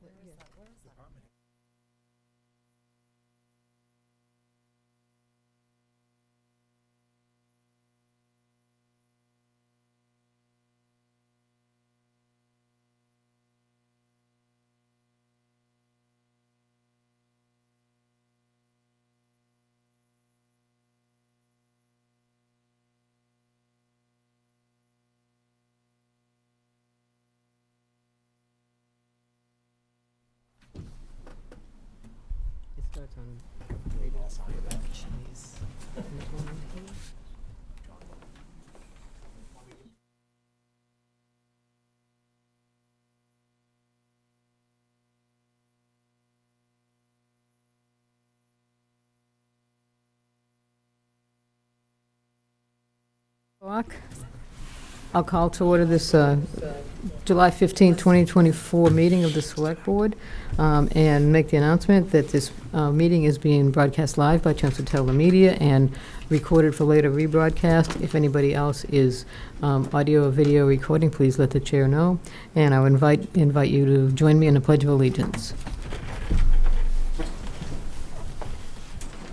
It starts on. I'll call to order this July 15, 2024 meeting of the Select Board and make the announcement that this meeting is being broadcast live by Chelmsford Telemedia and recorded for later rebroadcast. If anybody else is audio or video recording, please let the chair know. And I would invite you to join me in the Pledge of Allegiance.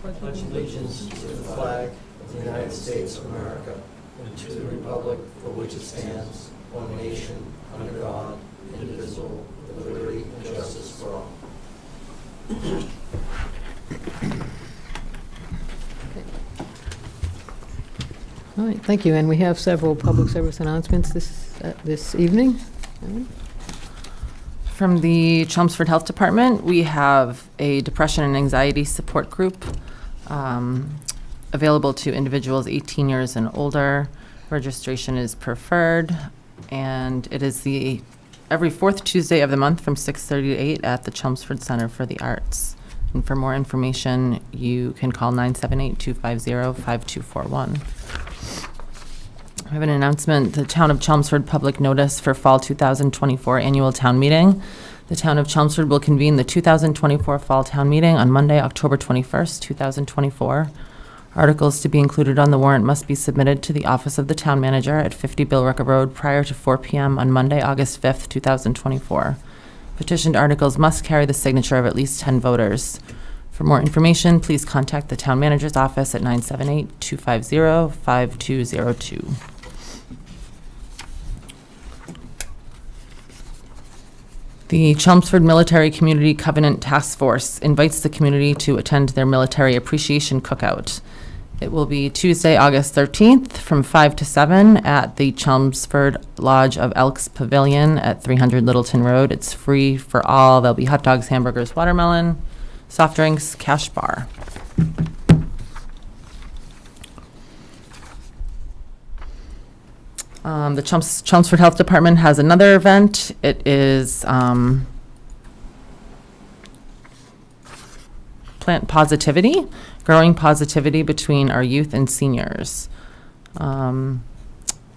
Pledge allegiance to the flag of the United States of America and to the republic for which it stands, one nation, under God, indivisible, with liberty and justice for all. All right, thank you. And we have several public service announcements this evening. From the Chelmsford Health Department, we have a depression and anxiety support group available to individuals 18 years and older. Registration is preferred, and it is every fourth Tuesday of the month from 6:30 to 8 at the Chelmsford Center for the Arts. And for more information, you can call 978-250-5241. I have an announcement. The Town of Chelmsford public notice for Fall 2024 Annual Town Meeting. The Town of Chelmsford will convene the 2024 Fall Town Meeting on Monday, October 21st, 2024. Articles to be included on the warrant must be submitted to the office of the Town Manager at 50 Billrica Road prior to 4 p.m. on Monday, August 5th, 2024. Petitioned articles must carry the signature of at least 10 voters. For more information, please contact the Town Manager's office at 978-250-5202. The Chelmsford Military Community Covenant Task Force invites the community to attend their Military Appreciation Cookout. It will be Tuesday, August 13th from 5 to 7 at the Chelmsford Lodge of Elks Pavilion at 300 Littleton Road. It's free for all. There'll be hot dogs, hamburgers, watermelon, soft drinks, cash bar. The Chelmsford Health Department has another event. It is Plant Positivity, growing positivity between our youth and seniors,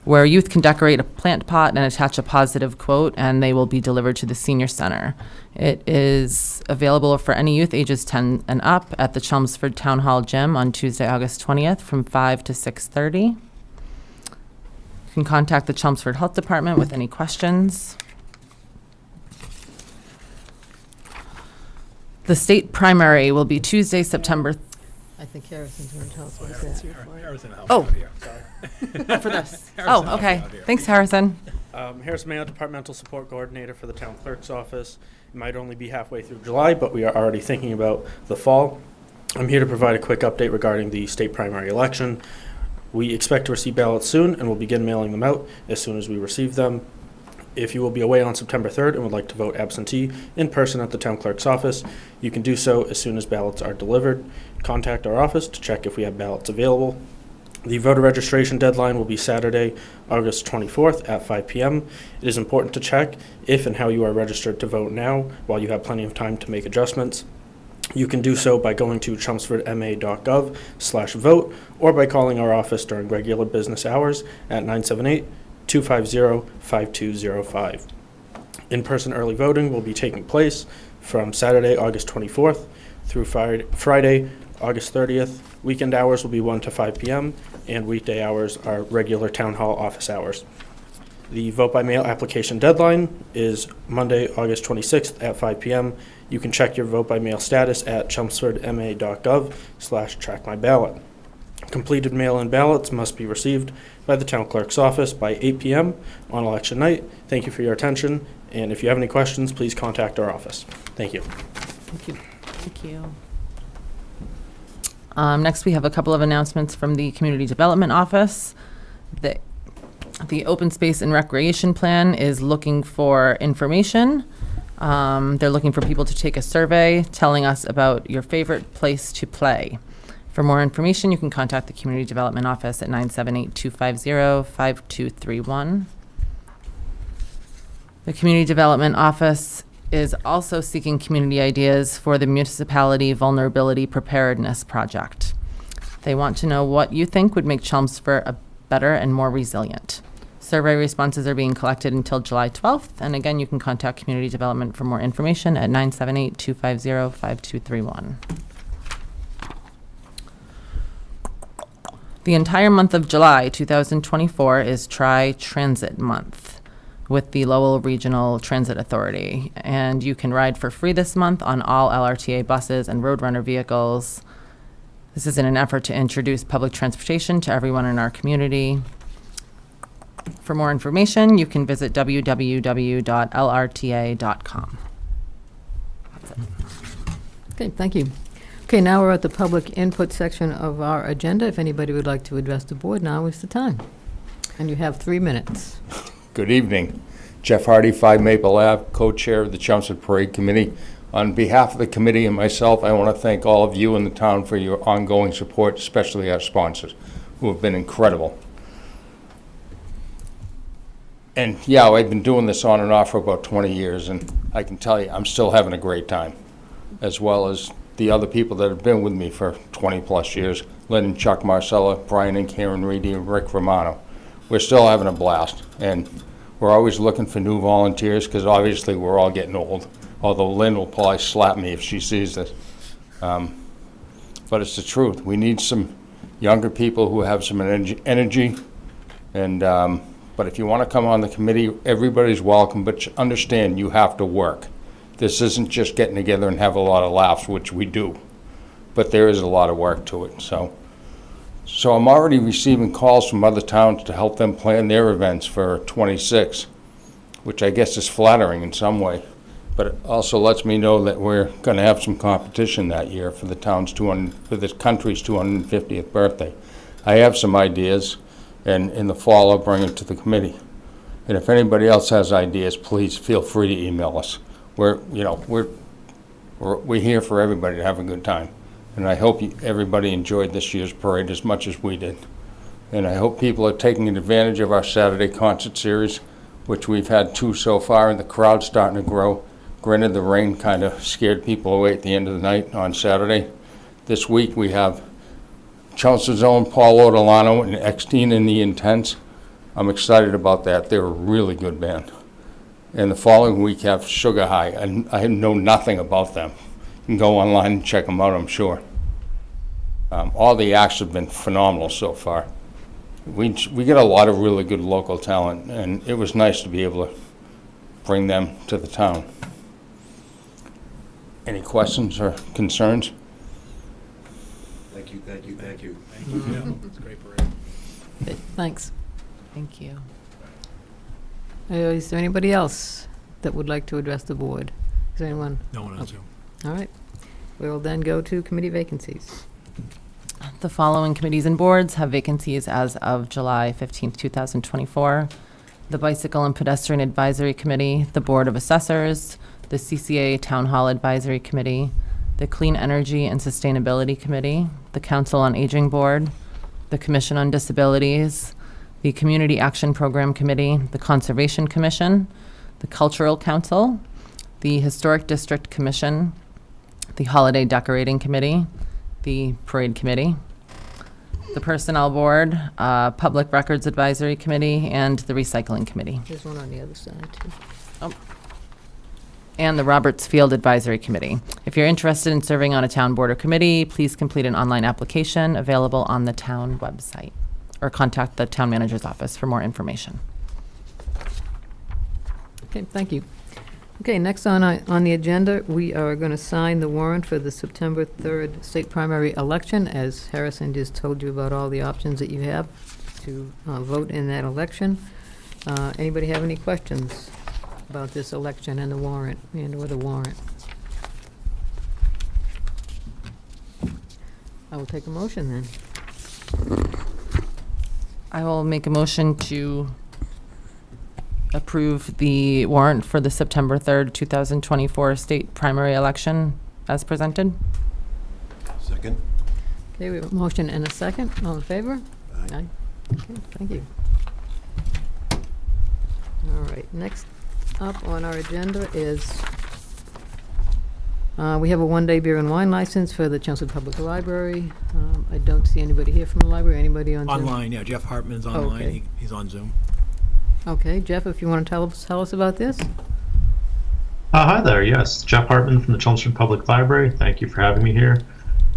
where youth can decorate a plant pot and attach a positive quote, and they will be delivered to the senior center. It is available for any youth ages 10 and up at the Chelmsford Town Hall Gym on Tuesday, August 20th from 5 to 6:30. You can contact the Chelmsford Health Department with any questions. The state primary will be Tuesday, September. I think Harrison's going to tell us what it's at. Harrison helped Oh. out here. Sorry. For this. Harrison Oh, okay. out here. Thanks, Harrison. Harrison Mayo, Departmental Support Coordinator for the Town Clerk's Office. It might only be halfway through July, but we are already thinking about the fall. I'm here to provide a quick update regarding the state primary election. We expect to receive ballots soon, and we'll begin mailing them out as soon as we receive them. If you will be away on September 3rd and would like to vote absentee in person at the Town Clerk's office, you can do so as soon as ballots are delivered. Contact our office to check if we have ballots available. The voter registration deadline will be Saturday, August 24th at 5 p.m. It is important to check if and how you are registered to vote now while you have plenty of time to make adjustments. You can do so by going to chelmsfordma.gov/vote or by calling our office during regular business hours at 978-250-5205. In-person early voting will be taking place from Saturday, August 24th through Friday, August 30th. Weekend hours will be 1 to 5 p.m. and weekday hours are regular town hall office hours. The vote by mail application deadline is Monday, August 26th at 5 p.m. You can check your vote by mail status at chelmsfordma.gov/trackmyballot. Completed mail-in ballots must be received by the town clerk's office by 8 p.m. on election night. Thank you for your attention, and if you have any questions, please contact our office. Thank you. Thank you. Thank you. Next, we have a couple of announcements from the Community Development Office. The Open Space and Recreation Plan is looking for information. They're looking for people to take a survey telling us about your favorite place to play. For more information, you can contact the Community Development Office at 978-250-5231. The Community Development Office is also seeking community ideas for the Municipality Vulnerability Preparedness Project. They want to know what you think would make Chelmsford a better and more resilient. Survey responses are being collected until July 12th, and again, you can contact Community Development for more information at 978-250-5231. The entire month of July 2024 is Tri-Transit Month with the Lowell Regional Transit Authority, and you can ride for free this month on all LRTA buses and Roadrunner vehicles. This is in an effort to introduce public transportation to everyone in our community. For more information, you can visit www.lrta.com. That's it. Okay, thank you. Okay, now we're at the public input section of our agenda. If anybody would like to address the board, now is the time. And you have 3 minutes. Good evening. Jeff Hardy, 5 Maple Ave, co-chair of the Chelmsford Parade Committee. On behalf of the committee and myself, I want to thank all of you in the town for your ongoing support, especially our sponsors, who have been incredible. And yeah, I've been doing this on and off for about 20 years, and I can tell you, I'm still having a great time, as well as the other people that have been with me for 20 plus years, Lynn and Chuck Marcella, Brian and Karen Reedy, and Rick Romano. We're still having a blast, and we're always looking for new volunteers, because obviously we're all getting old, although Lynn will probably slap me if she sees this. But it's the truth. We need some younger people who have some energy, and but if you want to come on the committee, everybody's welcome, but understand you have to work. This isn't just getting together and have a lot of laughs, which we do, but there is a lot of work to it. So I'm already receiving calls from other towns to help them plan their events for 26, which I guess is flattering in some way, but it also lets me know that we're going to have some competition that year for the country's 250th birthday. I have some ideas, and in the fall I'll bring them to the committee. And if anybody else has ideas, please feel free to email us. We're here for everybody to have a good time. And I hope everybody enjoyed this year's parade as much as we did. And I hope people are taking advantage of our Saturday concert series, which we've had 2 so far, and the crowd's starting to grow. Granted, the rain kind of scared people away at the end of the night on Saturday. This week we have Chelmsford's own Paul Ortolano and Extine and the Intense. I'm excited about that. They're a really good band. And the following week have Sugar High, and I know nothing about them. You can go online and check them out, I'm sure. All the acts have been phenomenal so far. We get a lot of really good local talent, and it was nice to be able to bring them to the town. Any questions or concerns? Thank you, thank you, thank you. It's a great parade. Okay, thanks. Thank you. Is there anybody else that would like to address the board? Is there anyone? No one else. All right. We will then go to committee vacancies. The following committees and boards have vacancies as of July 15th, 2024. The Bicycle and Pedestrian Advisory Committee, the Board of Assessors, the CCA Town Hall Advisory Committee, the Clean Energy and Sustainability Committee, the Council on Aging Board, the Commission on Disabilities, the Community Action Program Committee, the Conservation Commission, the Cultural Council, the Historic District Commission, the Holiday Decorating Committee, the Parade Committee, the Personnel Board, Public Records Advisory Committee, and the Recycling Committee, There's one on the other side, too. and the Roberts Field Advisory Committee. If you're interested in serving on a town board or committee, please complete an online application available on the town website, or contact the town manager's office for more information. Okay, thank you. Okay, next on the agenda, we are going to sign the warrant for the September 3rd state primary election, as Harrison just told you about all the options that you have to vote in that election. Anybody have any questions about this election and the warrant, and/or the warrant? I will take a motion then. I will make a motion to approve the warrant for the September 3rd, 2024 state primary election as presented. Second. Okay, we have a motion and a second. All in favor? Aye. Okay, thank you. All right, next up on our agenda is, we have a one-day beer and wine license for the Chelmsford Public Library. I don't see anybody here from the library. Anybody on Zoom? Online, yeah, Jeff Hartman's online. Okay. He's on Zoom. Okay, Jeff, if you want to tell us about this? Hi there, yes. Jeff Hartman from the Chelmsford Public Library. Thank you for having me here.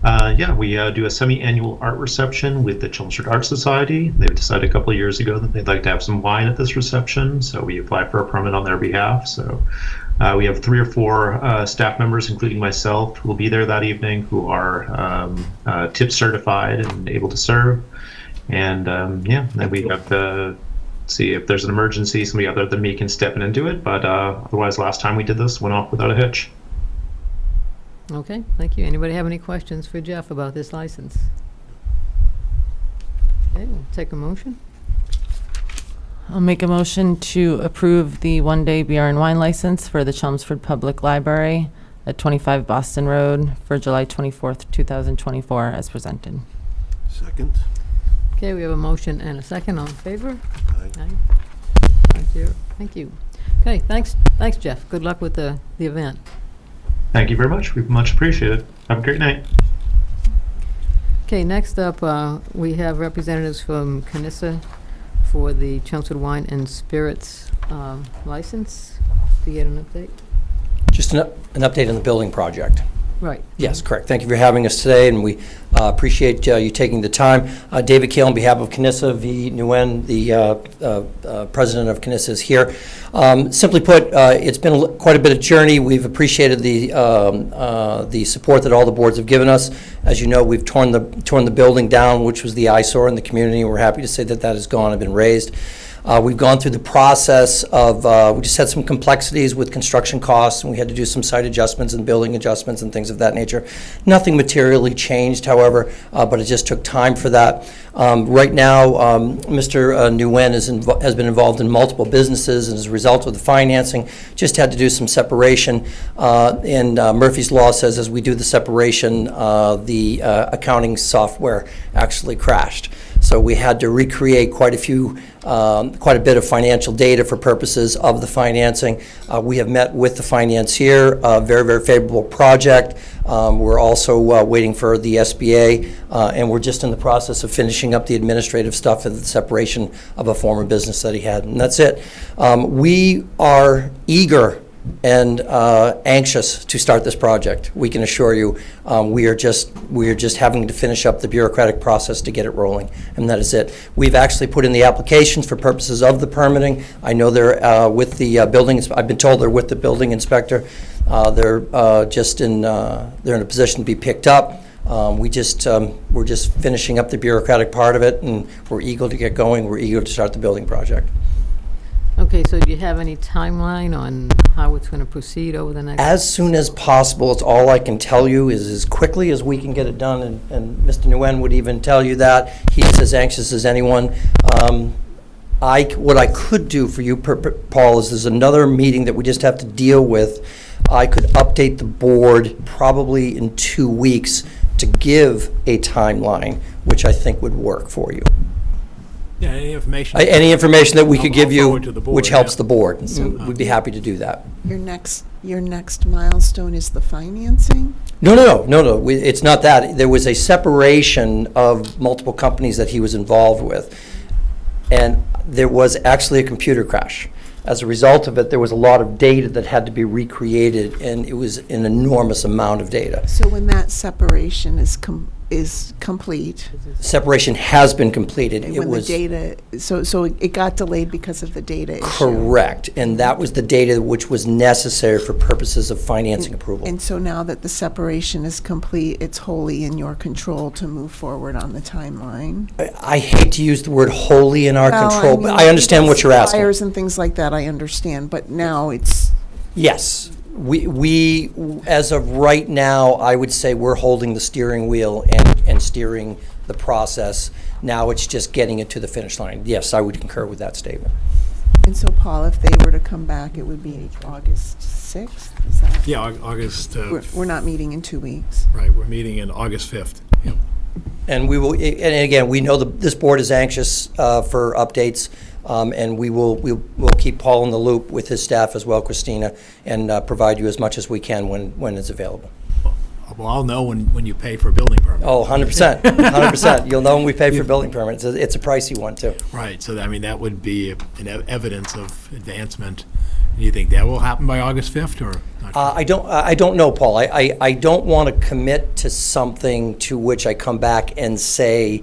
Yeah, we do a semi-annual art reception with the Chelmsford Art Society. They've decided a couple of years ago that they'd like to have some wine at this reception, so we applied for a permit on their behalf. So we have 3 or 4 staff members, including myself, who will be there that evening, who are tip certified and able to serve. And yeah, then we have to see if there's an emergency, somebody other than me can step in and do it. But otherwise, last time we did this, went off without a hitch. Okay, thank you. Anybody have any questions for Jeff about this license? Okay, we'll take a motion. I'll make a motion to approve the one-day beer and wine license for the Chelmsford Public Library at 25 Boston Road for July 24th, 2024 as presented. Second. Okay, we have a motion and a second. All in favor? Aye. Aye. Thank you. Thank you. Okay, thanks, Jeff. Good luck with the event. Thank you very much. We much appreciate it. Have a great night. Okay, next up, we have representatives from Canissa for the Chelmsford Wine and Spirits license. Do you get an update? Just an update on the building project. Right. Yes, correct. Thank you for having us today, and we appreciate you taking the time. David Kale, on behalf of Canissa v. Nguyen, the president of Canissa, is here. Simply put, it's been quite a bit of journey. We've appreciated the support that all the boards have given us. As you know, we've torn the building down, which was the eyesore in the community. We're happy to say that that is gone and been razed. We've gone through the process of, we just had some complexities with construction costs, and we had to do some site adjustments and building adjustments and things of that nature. Nothing materially changed, however, but it just took time for that. Right now, Mr. Nguyen has been involved in multiple businesses, and as a result of the financing, just had to do some separation. And Murphy's Law says as we do the separation, the accounting software actually crashed. So we had to recreate quite a bit of financial data for purposes of the financing. We have met with the financier, a very, very favorable project. We're also waiting for the SBA, and we're just in the process of finishing up the administrative stuff and the separation of a former business that he had, and that's it. We are eager and anxious to start this project. We can assure you, we are just having to finish up the bureaucratic process to get it rolling, and that is it. We've actually put in the applications for purposes of the permitting. I know they're with the building. I've been told they're with the building inspector. They're in a position to be picked up. We're just finishing up the bureaucratic part of it, and we're eager to get going. We're eager to start the building project. Okay, so do you have any timeline on how it's going to proceed over the next? As soon as possible. It's all I can tell you is as quickly as we can get it done, and Mr. Nguyen would even tell you that. He's as anxious as anyone. What I could do for you, Paul, is there's another meeting that we just have to deal with. I could update the board probably in 2 weeks to give a timeline, which I think would work for you. Yeah, any information. Any information that we I'll could give you, forward to the board, which helps yeah. the board. So- We'd be happy to do that. Your next milestone is the financing? No. It's not that. There was a separation of multiple companies that he was involved with, and there was actually a computer crash. As a result of it, there was a lot of data that had to be recreated, and it was an enormous amount of data. So when that separation is is complete. Separation has been completed. It When the was data, so it got delayed because of the data issue. correct, and that was the data which was necessary for purposes of financing approval. And so now that the separation is complete, it's wholly in your control to move forward on the timeline? I hate to use the word wholly in our Well, control, mean, but I understand what you're asking. Fires and things like that, I understand, but now it's, Yes, we, as of right now, I would say we're holding the steering wheel and steering the process. Now it's just getting it to the finish line. Yes, I would concur with that statement. and so Paul, if they were to come back, it would be August 6th? Is that? Yeah, August, We're not meeting in 2 weeks. right, we're meeting in August 5th. Yep. And we will, and again, we know this board is anxious for updates, and we'll keep Paul in the loop with his staff as well, Christina, and provide you as much as we can when it's available. Well, I'll know when you pay for a building permit. Oh, 100%, 100%. You'll know when we pay for building permits. It's a pricey one, too. Right, so I mean, that would be an evidence of advancement. Do you think that will happen by August 5th, or not? I don't know, Paul. I don't want to commit to something to which I come back and say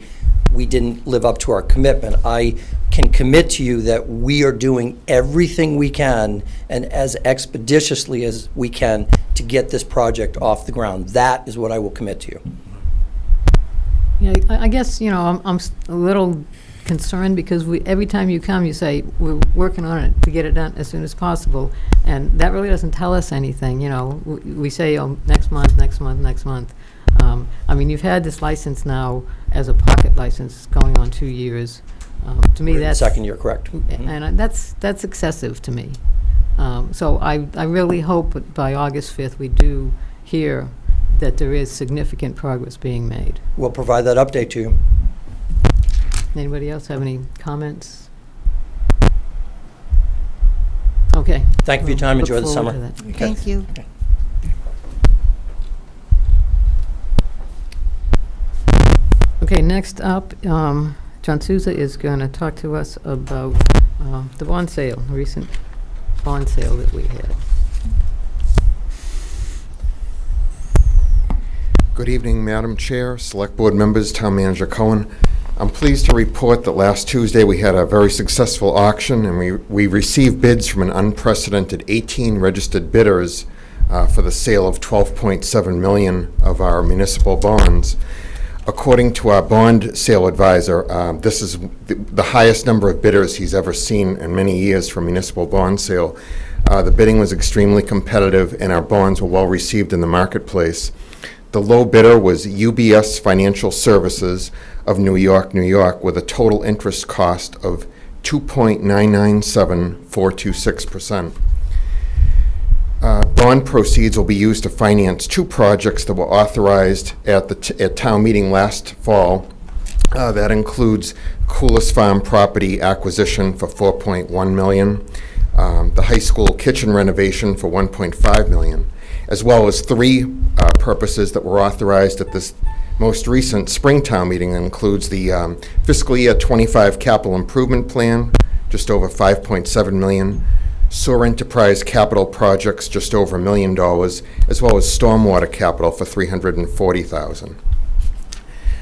we didn't live up to our commitment. I can commit to you that we are doing everything we can and as expeditiously as we can to get this project off the ground. That is what I will commit to you. Yeah, I guess, I'm a little concerned because every time you come, you say, we're working on it to get it done as soon as possible, and that really doesn't tell us anything, We say, next month, next month, next month. I mean, you've had this license now as a pocket license going on 2 years. To me, We're in the that's... second year, correct. And that's excessive to me. So I really hope that by August 5th, we do hear that there is significant progress being made. We'll provide that update to you. Anybody else have any comments? Okay. Thank you for your time. Look Enjoy the forward summer. to that. Okay. Thank you. Okay, next up, John Souza is going to talk to us about the bond sale, recent bond sale that we had. Good evening, Madam Chair, Select Board members, Town Manager Cohen. I'm pleased to report that last Tuesday we had a very successful auction, and we received bids from an unprecedented 18 registered bidders for the sale of $12.7 million of our municipal bonds. According to our bond sale advisor, this is the highest number of bidders he's ever seen in many years for a municipal bond sale. The bidding was extremely competitive, and our bonds were well received in the marketplace. The low bidder was UBS Financial Services of New York, New York, with a total interest cost of 2.997426%. Bond proceeds will be used to finance two projects that were authorized at town meeting last fall. That includes Coolis Farm property acquisition for $4.1 million, the high school kitchen renovation for $1.5 million, as well as three purposes that were authorized at this most recent Springtown meeting. Includes the fiscal year 25 capital improvement plan, just over $5.7 million, sewer enterprise capital projects, just over $1 million, as well as stormwater capital for $340,000.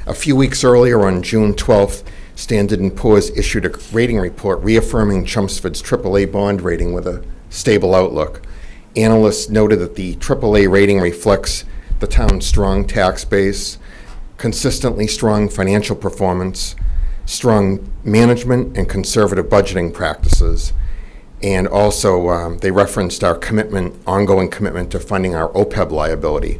A few weeks earlier, on June 12th, Standard & Poor's issued a rating report reaffirming Chelmsford's AAA bond rating with a stable outlook. Analysts noted that the AAA rating reflects the town's strong tax base, consistently strong financial performance, strong management and conservative budgeting practices, and also they referenced our ongoing commitment to funding our OPEB liability.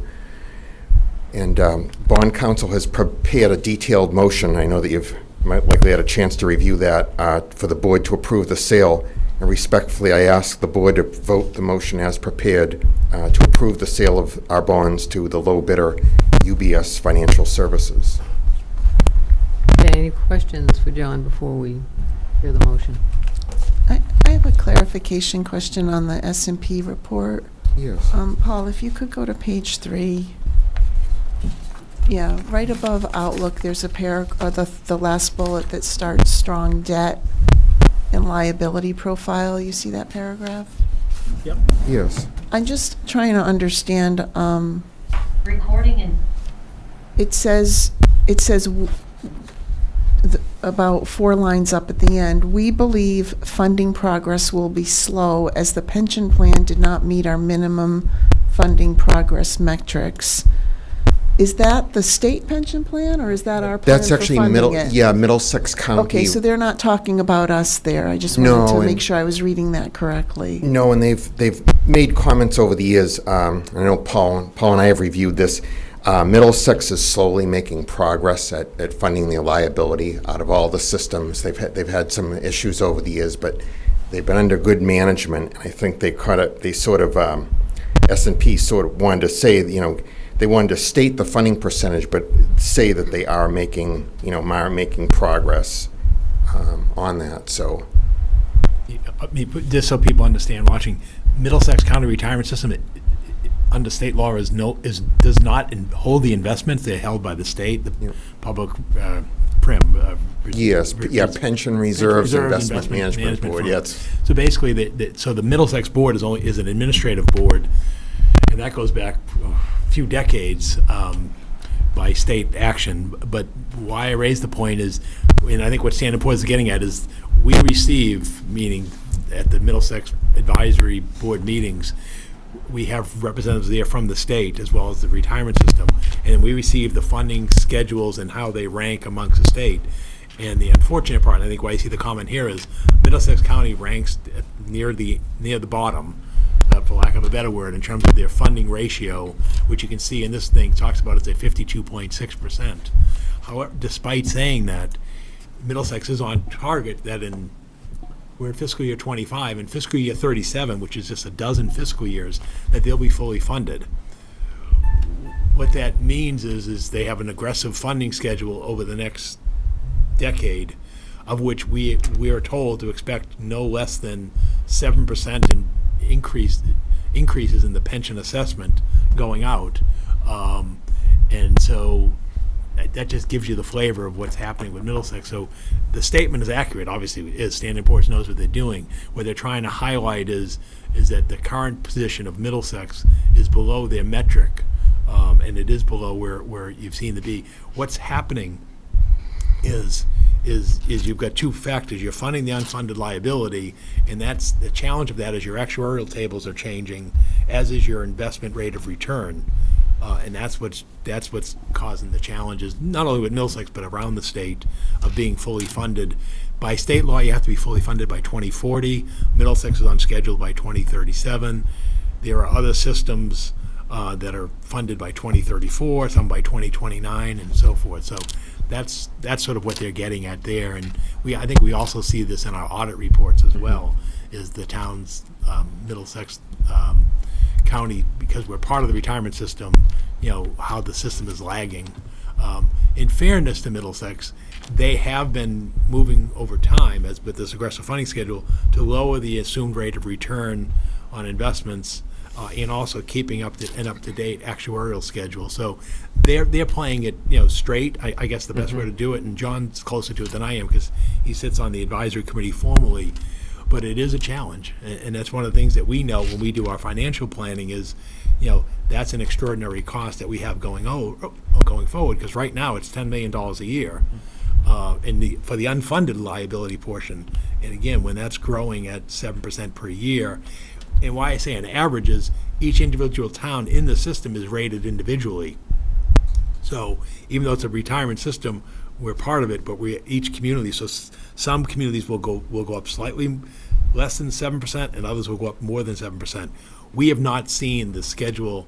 And Bond Counsel has prepared a detailed motion. I know that you've likely had a chance to review that for the board to approve the sale. And respectfully, I ask the board to vote the motion as prepared to approve the sale of our bonds to the low bidder, UBS Financial Services. Okay, any questions for John before we hear the motion? I have a clarification question on the S&P report. Yes. Paul, if you could go to page 3. Yeah, right above Outlook, there's a the last bullet that starts strong debt and liability profile. You see that paragraph? Yep. Yes. I'm just trying to understand. Recording in. It says it says about 4 lines up at the end, we believe funding progress will be slow as the pension plan did not meet our minimum funding progress metrics. Is that the state pension plan, or is that our plan That's for actually funding it? Middlesex County. Okay, so they're not talking about us there. I just No, wanted to make and- sure I was reading that correctly. No, and they've made comments over the years. I know Paul and I have reviewed this. Middlesex is slowly making progress at funding the liability out of all the systems. They've had some issues over the years, but they've been under good management. And I think S&P sort of wanted to say, they wanted to state the funding percentage, but say that they are making progress on that. So. Just so people understand watching, Middlesex County Retirement System, under state law, does not hold the investments. They're held by the state, the public PRIM. Yes, Pension Reserves Investment Management Board, Fund. yes. So basically, so the Middlesex Board is an administrative board, and that goes back a few decades by state action. But why I raise the point is, and I think what Standard & Poor's is getting at is, we receive, meaning at the Middlesex Advisory Board meetings, we have representatives there from the state as well as the retirement system, and we receive the funding schedules and how they rank amongst the state. And the unfortunate part, and I think why you see the comment here, is Middlesex County ranks near the bottom, for lack of a better word, in terms of their funding ratio, which you can see in this thing talks about as a 52.6%. However, despite saying that, Middlesex is on target that we're in fiscal year 25, and fiscal year 37, which is just a dozen fiscal years, that they'll be fully funded. What that means is they have an aggressive funding schedule over the next decade, of which we are told to expect no less than 7% in increases in the pension assessment going out. And so that just gives you the flavor of what's happening with Middlesex. So the statement is accurate, obviously it is. Standard & Poor's knows what they're doing. What they're trying to highlight is that the current position of Middlesex is below their metric, and it is below where you've seen the B. What's happening is you've got two factors. You're funding the unfunded liability, and that's the challenge of that is your actuarial tables are changing, as is your investment rate of return. And that's what's causing the challenges, not only with Middlesex, but around the state, of being fully funded. By state law, you have to be fully funded by 2040. Middlesex is on schedule by 2037. There are other systems that are funded by 2034, some by 2029, and so forth. So that's sort of what they're getting at there. And I think we also see this in our audit reports as well, is the town's Middlesex County, because we're part of the retirement system, how the system is lagging. In fairness to Middlesex, they have been moving over time, as with this aggressive funding schedule, to lower the assumed rate of return on investments, and also keeping an up-to-date actuarial schedule. So they're playing it straight, I guess the best way to do it, and John's closer to it than I am because he sits on the advisory committee formally. But it is a challenge, and that's one of the things that we know when we do our financial planning is, that's an extraordinary cost that we have going forward, because right now it's $10 million a year for the unfunded liability portion. And again, when that's growing at 7% per year, and why I say an average is each individual town in the system is rated individually. So even though it's a retirement system, we're part of it, but each community. So some communities will go up slightly less than 7%, and others will go up more than 7%. We have not seen the schedule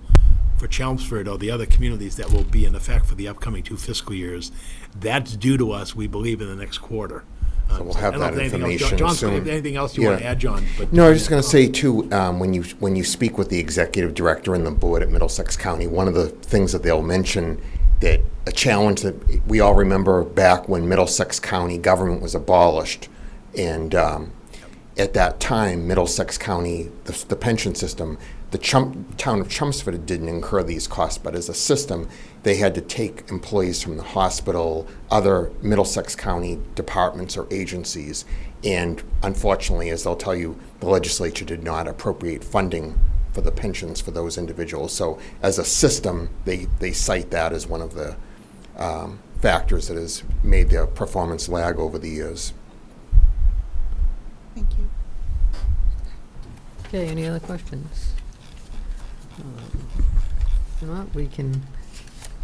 for Chelmsford or the other communities that will be in effect for the upcoming 2 fiscal years. That's due to us, we believe, in the next quarter. So we'll have that information John, soon. anything else you want to add, John? But No, I was just going to say, too, when you speak with the executive director and the board at Middlesex County, one of the things that they'll mention, that a challenge that we all remember back when Middlesex County government was abolished, and at that time, Middlesex County, the pension system, the town of Chelmsford didn't incur these costs, but as a system, they had to take employees from the hospital, other Middlesex County departments or agencies, and unfortunately, as they'll tell you, the legislature did not appropriate funding for the pensions for those individuals. So as a system, they cite that as one of the factors that has made their performance lag over the years. Thank you. Okay, any other questions? If not, we can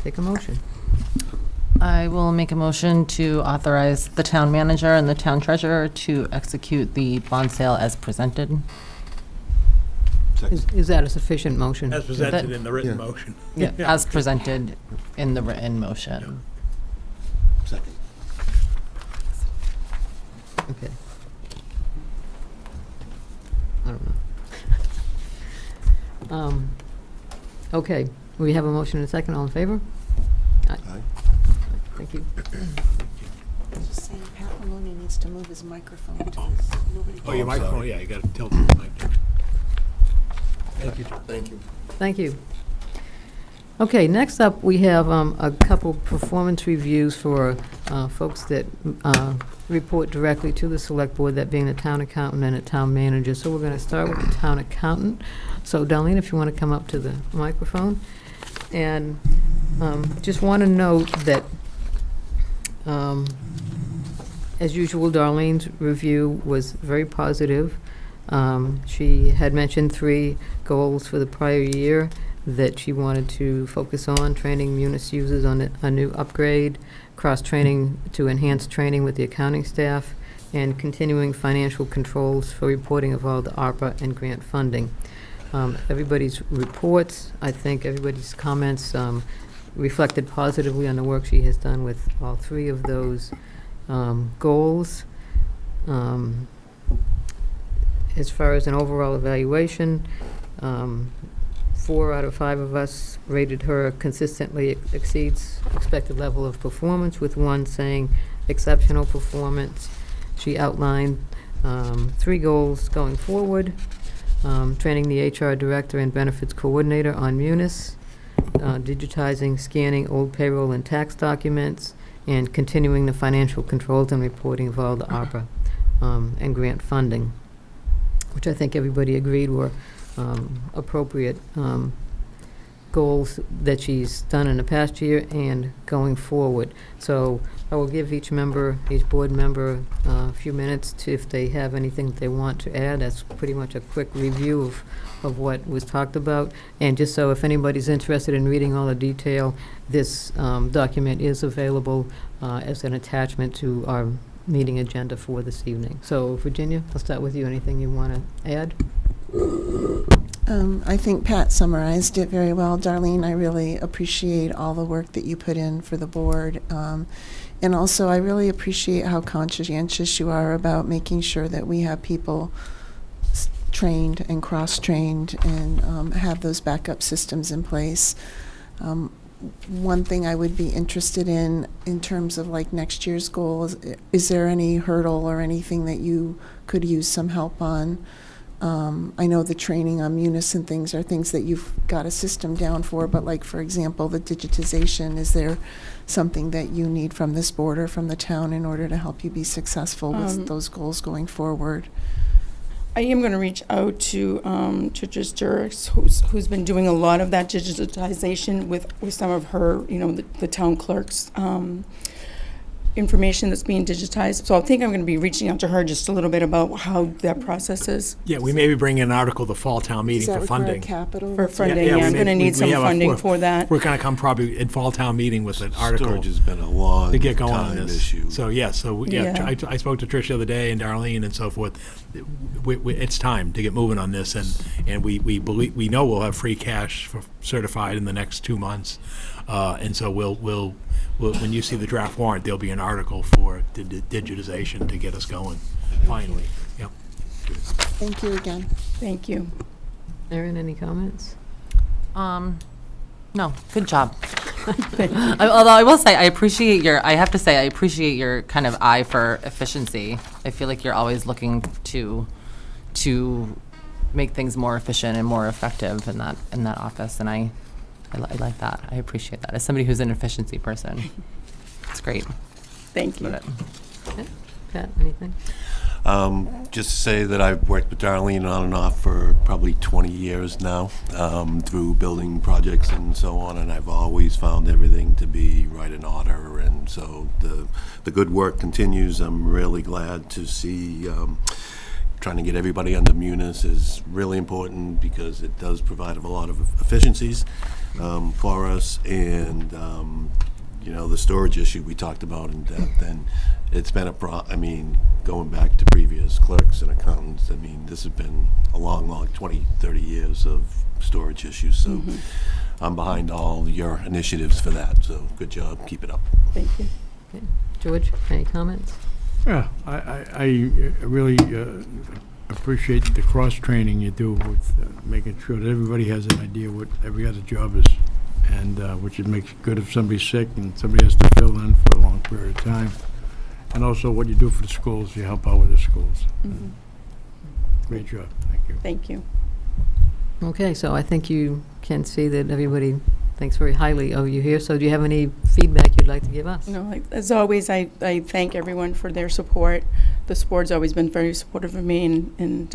take a motion. I will make a motion to authorize the town manager and the town treasurer to execute the bond sale as presented. Is that a sufficient motion? As presented in the written Yeah. motion. Yeah, as presented in the written motion. Second. Okay. I don't know. Okay, we have a motion and a second. All in favor? Aye. Thank you. Just saying, Pat Maloney needs to move his microphone to Oh. nobody. Oh, your I'm microphone, sorry. yeah, you got to tilt it. Thank you. Thank you. Thank you. Okay, next up, we have a couple performance reviews for folks that report directly to the select board, that being the town accountant and a town manager. So we're going to start with the town accountant. So Darlene, if you want to come up to the microphone. And just want to note that, as usual, Darlene's review was very positive. She had mentioned 3 goals for the prior year that she wanted to focus on: training Munis users on a new upgrade, cross-training to enhance training with the accounting staff, and continuing financial controls for reporting of all the ARPA and grant funding. Everybody's reports, I think everybody's comments reflected positively on the work she has done with all 3 of those goals. As far as an overall evaluation, 4 out of 5 of us rated her consistently exceeds expected level of performance, with 1 saying exceptional performance. She outlined 3 goals going forward: training the HR director and benefits coordinator on Munis, digitizing, scanning old payroll and tax documents, and continuing the financial controls and reporting of all the ARPA and grant funding, which I think everybody agreed were appropriate goals that she's done in the past year and going forward. So I will give each board member a few minutes to, if they have anything that they want to add. That's pretty much a quick review of what was talked about. And just so if anybody's interested in reading all the detail, this document is available as an attachment to our meeting agenda for this evening. So Virginia, I'll start with you. Anything you want to add? I think Pat summarized it very well. Darlene, I really appreciate all the work that you put in for the board. And also, I really appreciate how conscientious you are about making sure that we have people trained and cross-trained and have those backup systems in place. One thing I would be interested in terms of like next year's goal, is there any hurdle or anything that you could use some help on? I know the training on Munis and things are things that you've got a system down for, but like, for example, the digitization, is there something that you need from this board or from the town in order to help you be successful with those goals going forward? I am going to reach out to just Juris, who's been doing a lot of that digitization with some of her, the town clerk's information that's being digitized. So I think I'm going to be reaching out to her just a little bit about how that process is. Yeah, we may be bringing an article to the fall town meeting for Does that funding. require capital? For funding, we I'm may- going to we- need some we have funding for that. We're going to come probably in fall town meeting with an article Storage has been a long to get going on time this. issue. So, yeah, Yeah. I spoke to Trish the other day and Darlene and so forth. It's time to get moving on this, and we know we'll have free cash for certified in the next 2 months. And so we'll when you see the draft warrant, there'll be an article for the digitization to get us going, finally. Yep. Thank you again. Thank you. Erin, any comments? No, good job. Although I will say, I have to say, I appreciate your kind of eye for efficiency. I feel like you're always looking to make things more efficient and more effective in that office, and I like that. I appreciate that. As somebody who's an efficiency person, it's great. Thank you. Yeah. Pat, anything? Just to say that I've worked with Darlene on and off for probably 20 years now, through building projects and so on, and I've always found everything to be right in order, and so the good work continues. I'm really glad to see trying to get everybody under Munis is really important because it does provide a lot of efficiencies for us, and you know, the storage issue we talked about in depth, and it's been going back to previous clerks and accountants, I mean, this has been a long 20, 30 years of storage issues, so I'm behind all your initiatives for that, so good job, keep it up. Thank you. Okay. George, any comments? Yeah, I really appreciate the cross-training you do with making sure that everybody has an idea what every other job is, and which it makes good if somebody's sick and somebody has to fill in for a long period of time. And also what you do for the schools, you help out with the schools. Great job, thank you. Thank you. Okay, so I think you can see that everybody thinks very highly of you here. So do you have any feedback you'd like to give us? No, as always, I thank everyone for their support. The board's always been very supportive of me, and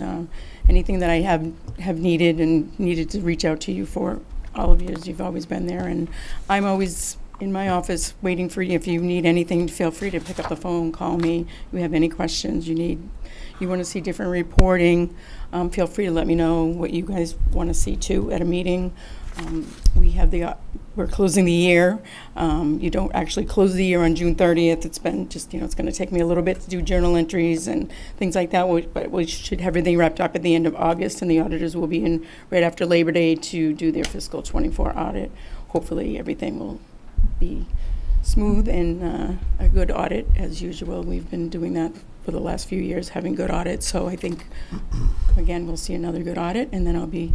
anything that I have needed to reach out to you for all of you, you've always been there. And I'm always in my office waiting for you. If you need anything, feel free to pick up the phone, call me. If you have any questions you want to see different reporting, feel free to let me know what you guys want to see too at a meeting. We're closing the year. You don't actually close the year on June 30th. It's been just, it's going to take me a little bit to do journal entries and things like that, but we should have everything wrapped up at the end of August, and the auditors will be in right after Labor Day to do their fiscal 24 audit. Hopefully everything will be smooth and a good audit as usual. We've been doing that for the last few years, having good audits. So I think, again, we'll see another good audit, and then I'll be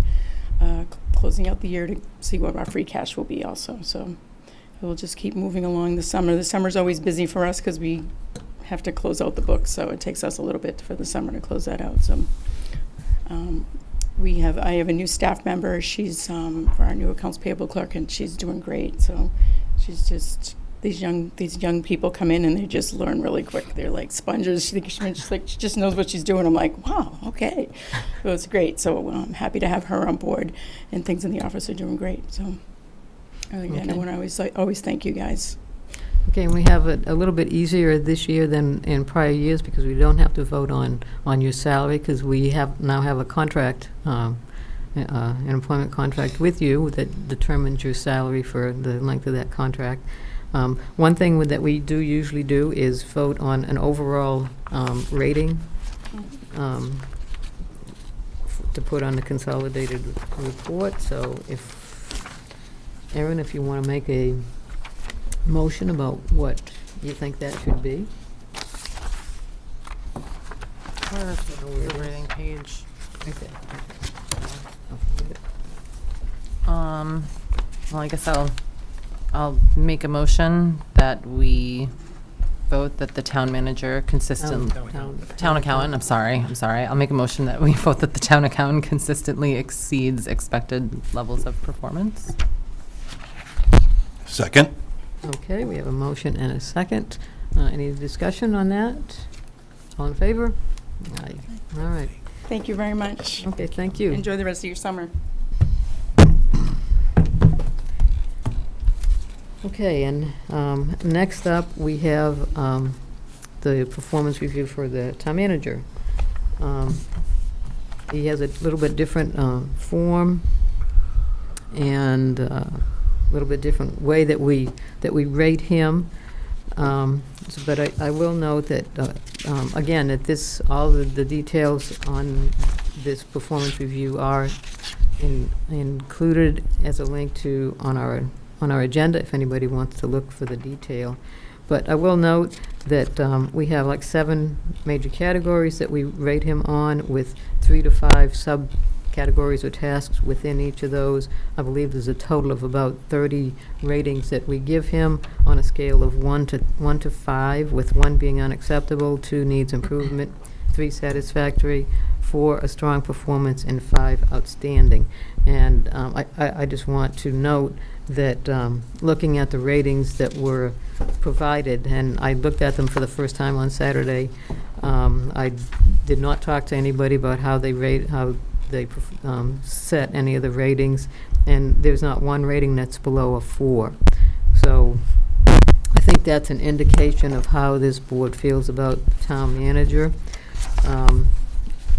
closing out the year to see what our free cash will be also. So we'll just keep moving along the summer. The summer's always busy for us because we have to close out the books, so it takes us a little bit for the summer to close that out. So I have a new staff member. She's for our new accounts payable clerk, and she's doing great. So she's just, these young people come in and they just learn really quick. They're like sponges. She just knows what she's doing. I'm like, wow, okay. So it's great. So I'm happy to have her on board, and things in the office are doing great. So again, I want to always thank you guys. Okay, and we have it a little bit easier this year than in prior years because we don't have to vote on your salary because we now have a contract, an employment contract with you that determines your salary for the length of that contract. One thing that we do usually do is vote on an overall rating to put on the consolidated report. So Erin, if you want to make a motion about what you think that should be. Where's the weird rating page? Okay. Well, I guess I'll make a motion that we vote that the town manager town accountant, I'm sorry. I'll make a motion that we vote that the town accountant consistently exceeds expected levels of performance. Second. Okay, we have a motion and a second. Any discussion on that? All in favor? Aye. All right. Thank you very much. Okay, thank you. Enjoy the rest of your summer. Okay, and next up, we have the performance review for the town manager. He has a little bit different form and a little bit different way that we rate him. But I will note that, again, that all the details on this performance review are included as a link to on our agenda if anybody wants to look for the detail. But I will note that we have like 7 major categories that we rate him on, with 3 to 5 subcategories or tasks within each of those. I believe there's a total of about 30 ratings that we give him on a scale of 1 to 5, with 1 being unacceptable, 2 needs improvement, 3 satisfactory, 4 a strong performance, and 5 outstanding. And I just want to note that looking at the ratings that were provided, and I looked at them for the first time on Saturday, I did not talk to anybody about how they rate, how they set any of the ratings, and there's not one rating that's below a 4. So I think that's an indication of how this board feels about the town manager.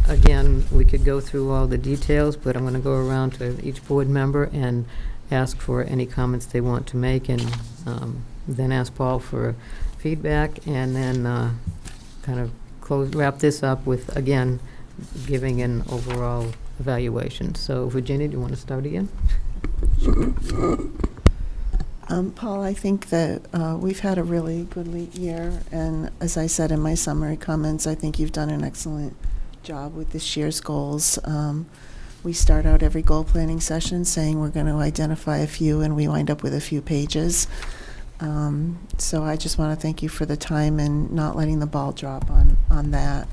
Again, we could go through all the details, but I'm going to go around to each board member and ask for any comments they want to make, and then ask Paul for feedback, and then kind of wrap this up with, again, giving an overall evaluation. So, Virginia, do you want to start again? Paul, I think that we've had a really good year, and as I said in my summary comments, I think you've done an excellent job with this year's goals. We start out every goal planning session saying we're going to identify a few, and we wind up with a few pages. So I just want to thank you for the time and not letting the ball drop on that.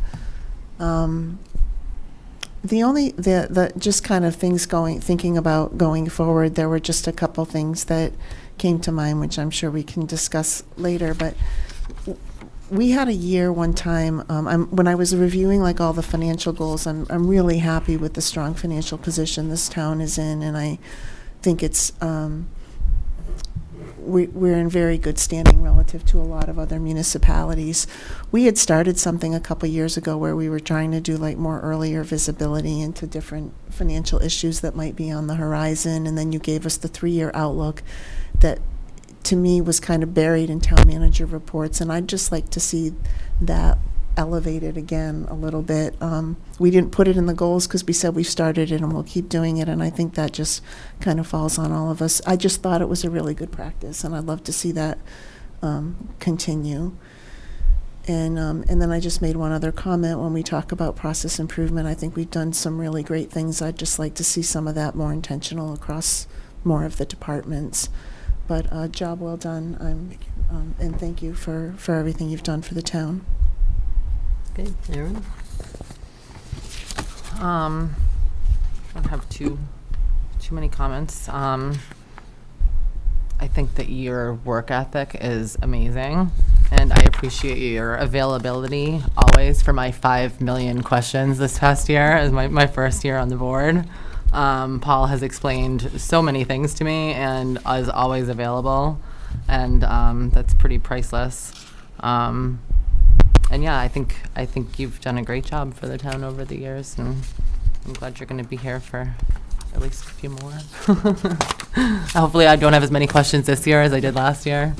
The just kind of things thinking about going forward, there were just a couple things that came to mind, which I'm sure we can discuss later, but we had a year one time, when I was reviewing like all the financial goals, I'm really happy with the strong financial position this town is in, and I think it's, we're in very good standing relative to a lot of other municipalities. We had started something a couple years ago where we were trying to do like more earlier visibility into different financial issues that might be on the horizon, and then you gave us the 3-year outlook that to me was kind of buried in town manager reports, and I'd just like to see that elevated again a little bit. We didn't put it in the goals because we said we started it and we'll keep doing it, and I think that just kind of falls on all of us. I just thought it was a really good practice, and I'd love to see that continue. And then I just made one other comment when we talk about process improvement. I think we've done some really great things. I'd just like to see some of that more intentional across more of the departments. But job well done, and thank you for everything you've done for the town. Okay, Aaron? I don't have too many comments. I think that your work ethic is amazing, and I appreciate your availability always for my 5 million questions this past year as my first year on the board. Paul has explained so many things to me and is always available, and that's pretty priceless. And yeah, I think you've done a great job for the town over the years, and I'm glad you're going to be here for at least a few more. Hopefully I don't have as many questions this year as I did last year.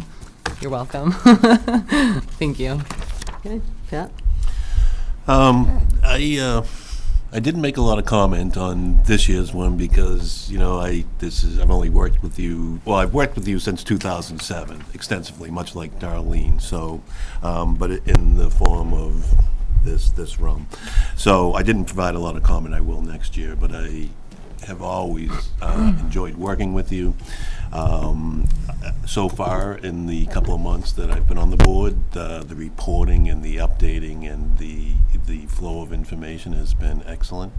You're welcome. Thank you. Okay, Pat? I didn't make a lot of comment on this year's one because, you know, I've only worked with you, well, I've worked with you since 2007 extensively, much like Darlene, so, but in the form of this room. So I didn't provide a lot of comment. I will next year, but I have always enjoyed working with you. So far, in the couple of months that I've been on the board, the reporting and the updating and the flow of information has been excellent.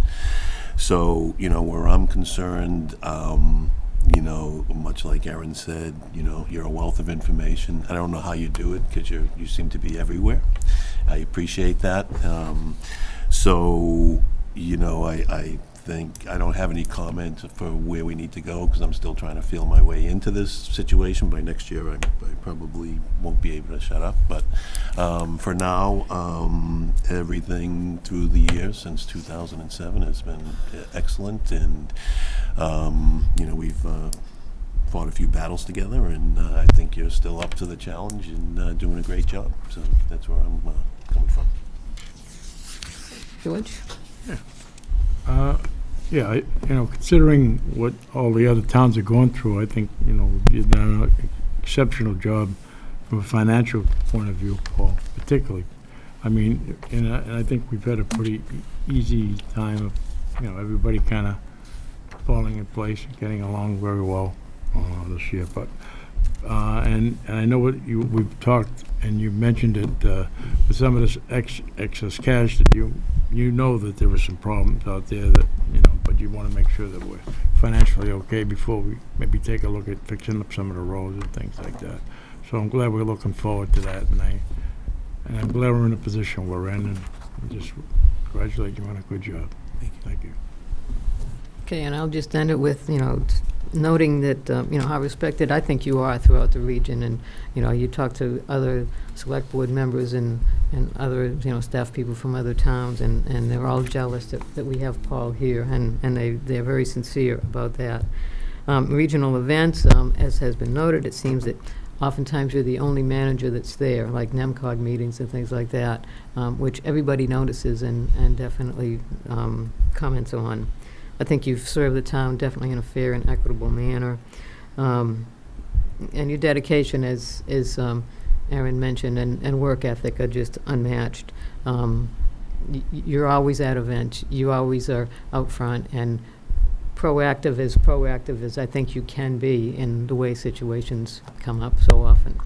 So, you know, where I'm concerned, you know, much like Erin said, you know, you're a wealth of information. I don't know how you do it because you seem to be everywhere. I appreciate that. So, you know, I think I don't have any comment for where we need to go because I'm still trying to feel my way into this situation. By next year, I probably won't be able to shut up. But for now, everything through the year since 2007 has been excellent, and you know, we've fought a few battles together, and I think you're still up to the challenge and doing a great job. So that's where I'm coming from. George? Yeah, you know, considering what all the other towns are going through, I think, you know, you've done an exceptional job from a financial point of view, Paul, particularly. I mean, and I think we've had a pretty easy time of, you know, everybody kind of falling in place and getting along very well this year. But and I know what we've talked, and you mentioned it with some of this excess cash that you know that there were some problems out there that, you know, but you want to make sure that we're financially okay before we maybe take a look at fixing up some of the roads and things like that. So I'm glad we're looking forward to that, and I'm glad we're in the position we're in, and just congratulate you on a good job. Thank you. Okay, and I'll just end it with, noting that, how respected I think you are throughout the region. And, you talk to other select board members and other, staff people from other towns, and they're all jealous that we have Paul here, and they're very sincere about that. Regional events, as has been noted, it seems that oftentimes you're the only manager that's there, like NEMCOG meetings and things like that, which everybody notices and definitely comments on. I think you've served the town definitely in a fair and equitable manner. And your dedication, as Aaron mentioned, and work ethic are just unmatched. You're always at events. You always are out front and proactive as I think you can be in the way situations come up so often.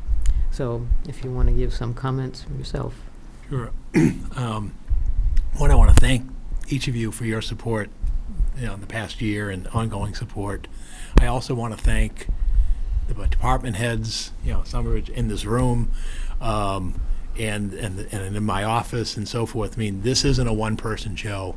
So if you want to give some comments yourself. Sure. One, I want to thank each of you for your support, in the past year and ongoing support. I also want to thank the department heads, some are in this room, and in my office and so forth. I mean, this isn't a one-person show.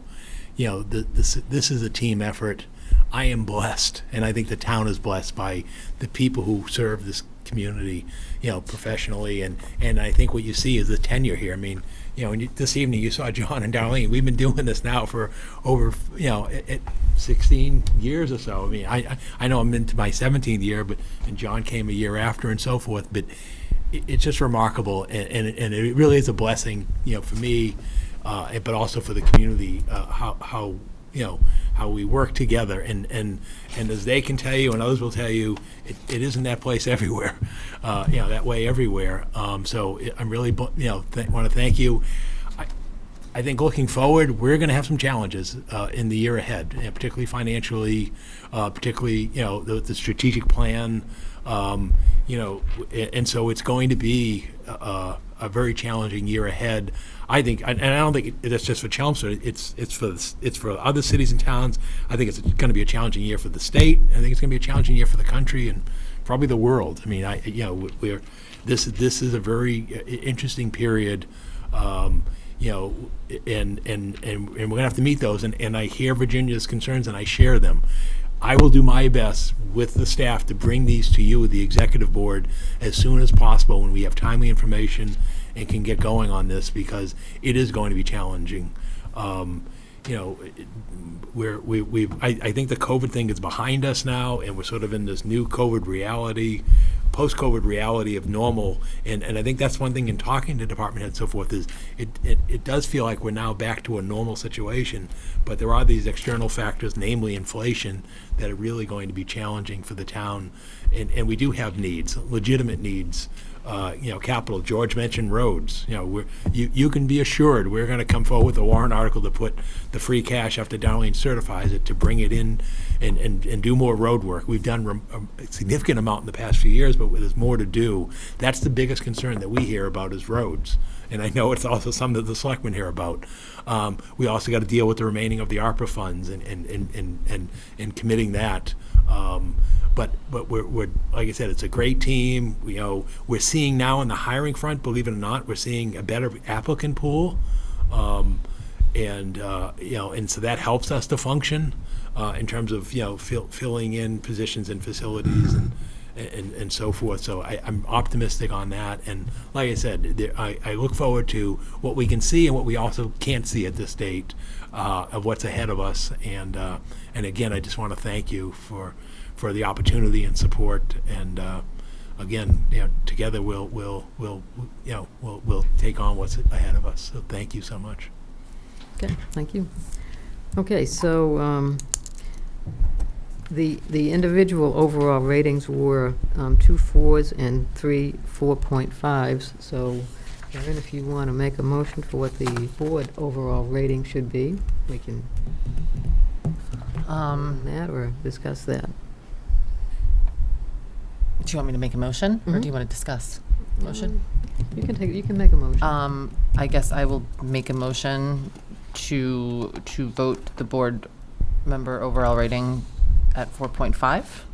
This is a team effort. I am blessed, and I think the town is blessed by the people who serve this community, professionally, and I think what you see is the tenure here. I mean, this evening you saw John and Darlene. We've been doing this now for over, 16 years or so. I mean, I know I'm into my 17th year, and John came a year after and so forth, but it's just remarkable, and it really is a blessing, for me, but also for the community, how we work together, and as they can tell you and others will tell you, it isn't that place everywhere, that way everywhere. So I'm really, want to thank you. I think looking forward, we're going to have some challenges in the year ahead, particularly financially, particularly, the strategic plan, and so it's going to be a very challenging year ahead. I think, and I don't think that's just for Chelmsford. It's for other cities and towns. I think it's going to be a challenging year for the state. I think it's going to be a challenging year for the country and probably the world. I mean, this is a very interesting period. And we're going to have to meet those. And I hear Virginia's concerns and I share them. I will do my best with the staff to bring these to you, the executive board, as soon as possible when we have timely information and can get going on this, because it is going to be challenging. I think the COVID thing is behind us now, and we're sort of in this new COVID reality, post-COVID reality of normal. And I think that's one thing in talking to department heads and so forth is it does feel like we're now back to a normal situation, but there are these external factors, namely inflation, that are really going to be challenging for the town. And we do have needs, legitimate needs. Capital. George mentioned roads. You can be assured we're going to come forward with a warrant article to put the free cash after Darlene certifies it to bring it in and do more road work. We've done a significant amount in the past few years, but there's more to do. That's the biggest concern that we hear about is roads. And I know it's also something that the selectmen hear about. We also got to deal with the remaining of the ARPA funds and committing that. But we're like I said, it's a great team. We're seeing now on the hiring front, believe it or not, we're seeing a better applicant pool, and so that helps us to function in terms of filling in positions and facilities and so forth. So I'm optimistic on that. And like I said, I look forward to what we can see and what we also can't see at this date of what's ahead of us. And again, I just want to thank you for the opportunity and support, and again, together we'll take on what's ahead of us. So thank you so much. Okay, thank you. Okay, so the individual overall ratings were 2 4s and 3 4.5s. So, Erin, if you want to make a motion for what the board overall rating should be, we can that or discuss that. Do you want me to make a motion, or do you want to discuss? Motion? You can make a motion. I guess I will make a motion to vote the board member overall rating at 4.5.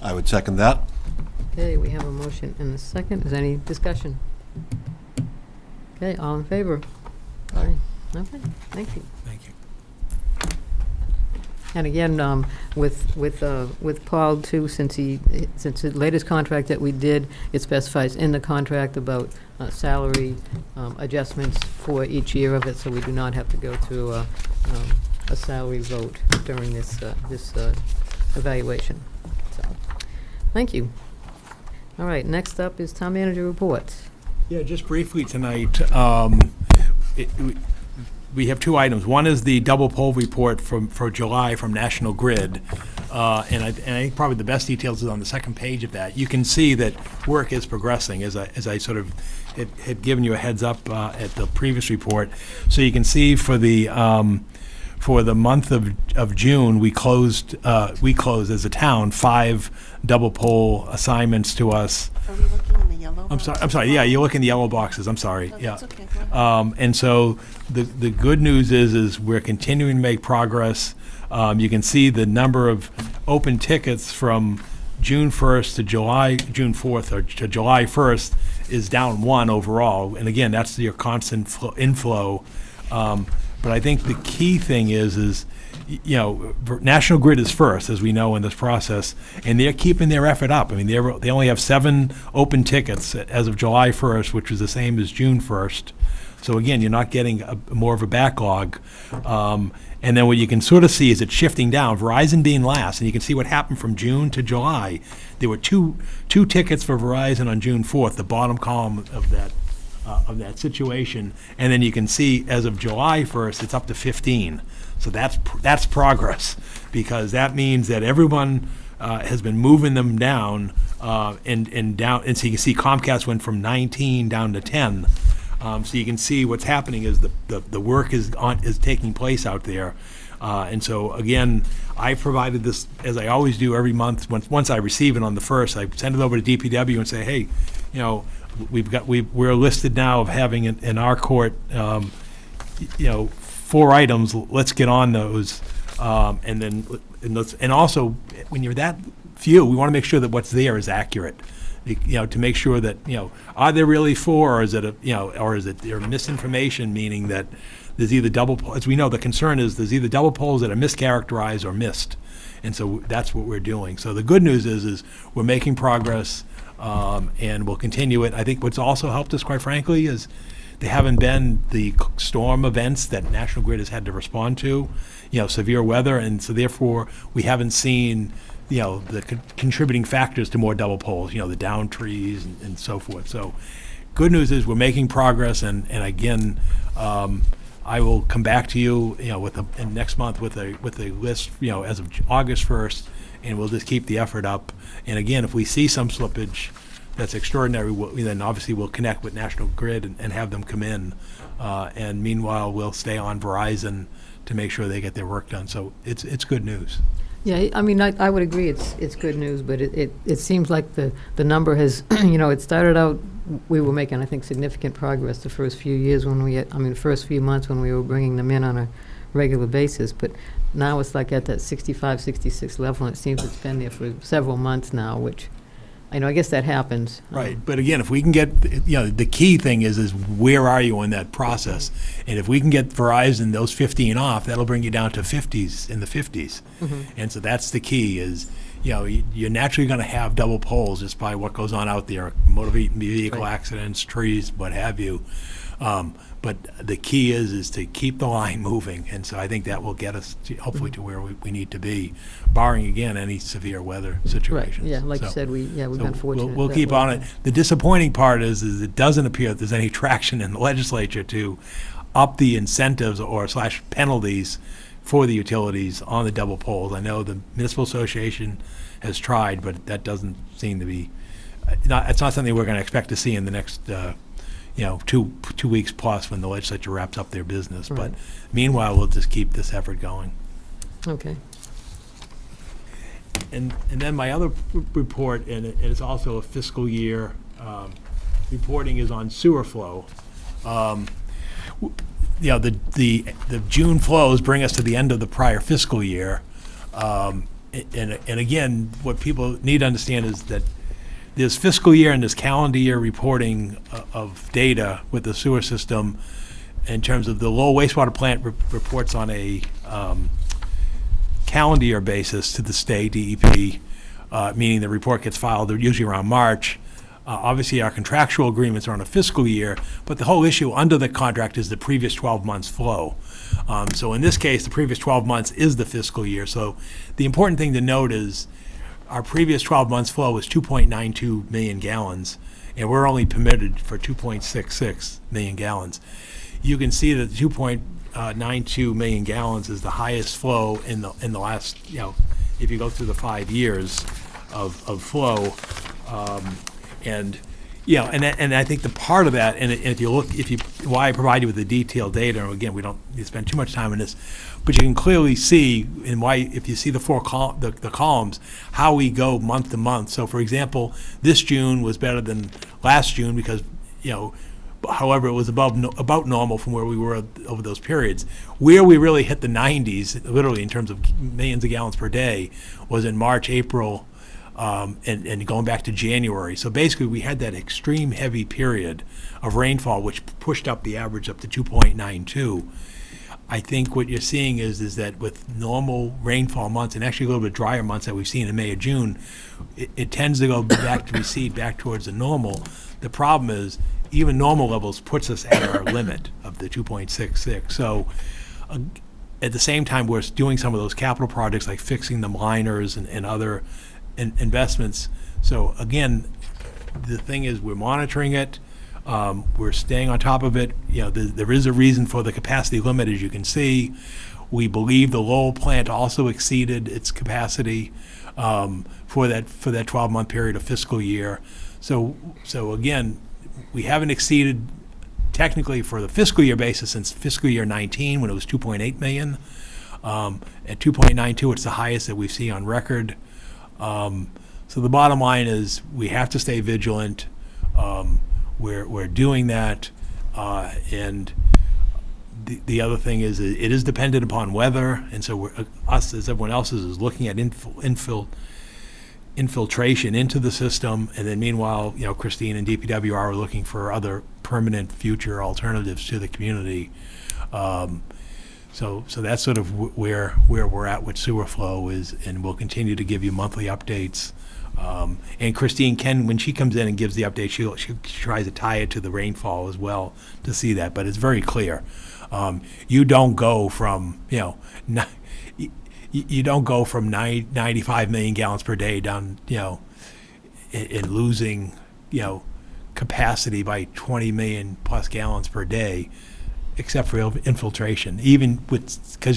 I would second that. Okay, we have a motion and a second. Is there any discussion? Okay, all in favor? Aye. Okay, thank you. Thank you. And again, with Paul too, since the latest contract that we did, it specifies in the contract about salary adjustments for each year of it, so we do not have to go through a salary vote during this evaluation. So, thank you. All right, next up is town manager reports. Yeah, just briefly tonight, we have two items. One is the double poll report for July from National Grid. And I think probably the best details is on the second page of that. You can see that work is progressing, as I sort of had given you a heads up at the previous report. So you can see for the month of June, we closed as a town 5 double poll assignments to us. Are we looking in the yellow box? I'm sorry, yeah, you look in the yellow boxes, I'm sorry, Oh, yeah. that's okay, go ahead. And so the good news is we're continuing to make progress. You can see the number of open tickets from June 1st to June 4th, or to July 1st, is down 1 overall. And again, that's your constant inflow. But I think the key thing is National Grid is first, as we know in this process, and they're keeping their effort up. I mean, they only have 7 open tickets as of July 1st, which is the same as June 1st. So again, you're not getting more of a backlog. And then what you can sort of see is it's shifting down, Verizon being last, and you can see what happened from June to July. There were two tickets for Verizon on June 4th, the bottom column of that situation. And then you can see as of July 1st, it's up to 15. So that's progress, because that means that everyone has been moving them down and down. And so you can see Comcast went from 19 down to 10. So you can see what's happening is the work is taking place out there. And so again, I provided this, as I always do every month. Once I receive it on the 1st, I send it over to DPW and say, hey, we're listed now of having in our court, 4 items. Let's get on those. And also, when you're that few, we want to make sure that what's there is accurate. To make sure that, are there really 4, or is it or is it there misinformation, meaning that there's either double, as we know, the concern is there's either double polls that are mischaracterized or missed. And so that's what we're doing. So the good news is we're making progress, and we'll continue it. I think what's also helped us, quite frankly, is there haven't been the storm events that National Grid has had to respond to, severe weather, and so therefore we haven't seen the contributing factors to more double polls, the down trees and so forth. So good news is we're making progress, and again, I will come back to you, next month with a list, as of August 1st, and we'll just keep the effort up. And again, if we see some slippage that's extraordinary, then obviously we'll connect with National Grid and have them come in. And meanwhile, we'll stay on Verizon to make sure they get their work done. So it's good news. Yeah, I mean, I would agree it's good news, but it seems like the number has, it started out, we were making, I think, significant progress the first few years first few months when we were bringing them in on a regular basis, but now it's like at that 65, 66 level, and it seems it's been there for several months now, which, I guess that happens. Right, but again, if we can get, the key thing is where are you in that process? And if we can get Verizon those 15 off, that'll bring you down to 50s, in the 50s. Mm-hmm. And so that's the key is, you're naturally going to have double polls just by what goes on out there, motor vehicle Right. accidents, trees, what have you. But the key is to keep the line moving, and so I think that will get us hopefully to where we need to be, barring, again, any severe weather Right, situations. yeah, like you So- said, we've so been fortunate. We'll that keep way. on it. The disappointing part is it doesn't appear that there's any traction in the legislature to up the incentives or / penalties for the utilities on the double polls. I know the Municipal Association has tried, but that doesn't seem to be, it's not something we're going to expect to see in the next 2 weeks plus when the legislature wraps up their business. But Right. meanwhile, we'll just keep this effort going. Okay. And then my other report, and it's also a fiscal year reporting, is on sewer flow. The June flows bring us to the end of the prior fiscal year. And again, what people need to understand is that there's fiscal year and there's calendar year reporting of data with the sewer system in terms of the Lowell wastewater plant reports on a calendar year basis to the state DEP, meaning the report gets filed usually around March. Obviously, our contractual agreements are on a fiscal year, but the whole issue under the contract is the previous 12 months flow. So in this case, the previous 12 months is the fiscal year. So the important thing to note is our previous 12 months flow was 2.92 million gallons, and we're only permitted for 2.66 million gallons. You can see that 2.92 million gallons is the highest flow in the last, if you go through the 5 years of flow. And I think the part of that, and why I provide you with the detailed data, and again, we don't need to spend too much time on this, but you can clearly see, and why, if you see the the columns, how we go month to month. So for example, this June was better than last June because, however, it was about normal from where we were over those periods. Where we really hit the 90s, literally in terms of millions of gallons per day, was in March, April, and going back to January. So basically, we had that extreme heavy period of rainfall, which pushed up the average up to 2.92. I think what you're seeing is that with normal rainfall months, and actually a little bit drier months that we've seen in May or June, it tends to go back to recede back towards the normal. The problem is, even normal levels puts us at our limit of the 2.66. So at the same time, we're doing some of those capital projects like fixing the liners and other investments. So again, the thing is, we're monitoring it. We're staying on top of it. There is a reason for the capacity limit, as you can see. We believe the Lowell plant also exceeded its capacity for that 12-month period of fiscal year. So again, we haven't exceeded technically for the fiscal year basis since fiscal year 19 when it was 2.8 million. At 2.92, it's the highest that we've seen on record. So the bottom line is we have to stay vigilant. We're doing that, and the other thing is it is dependent upon weather, and so us, as everyone else is looking at infiltration into the system, and then meanwhile, Christine and DPW are looking for other permanent future alternatives to the community. So that's sort of where we're at with sewer flow is, and we'll continue to give you monthly updates. And Christine can, when she comes in and gives the update, she tries to tie it to the rainfall as well to see that, but it's very clear. You don't go from, you don't go from 95 million gallons per day down, in losing, capacity by 20 million plus gallons per day, except for infiltration. Even and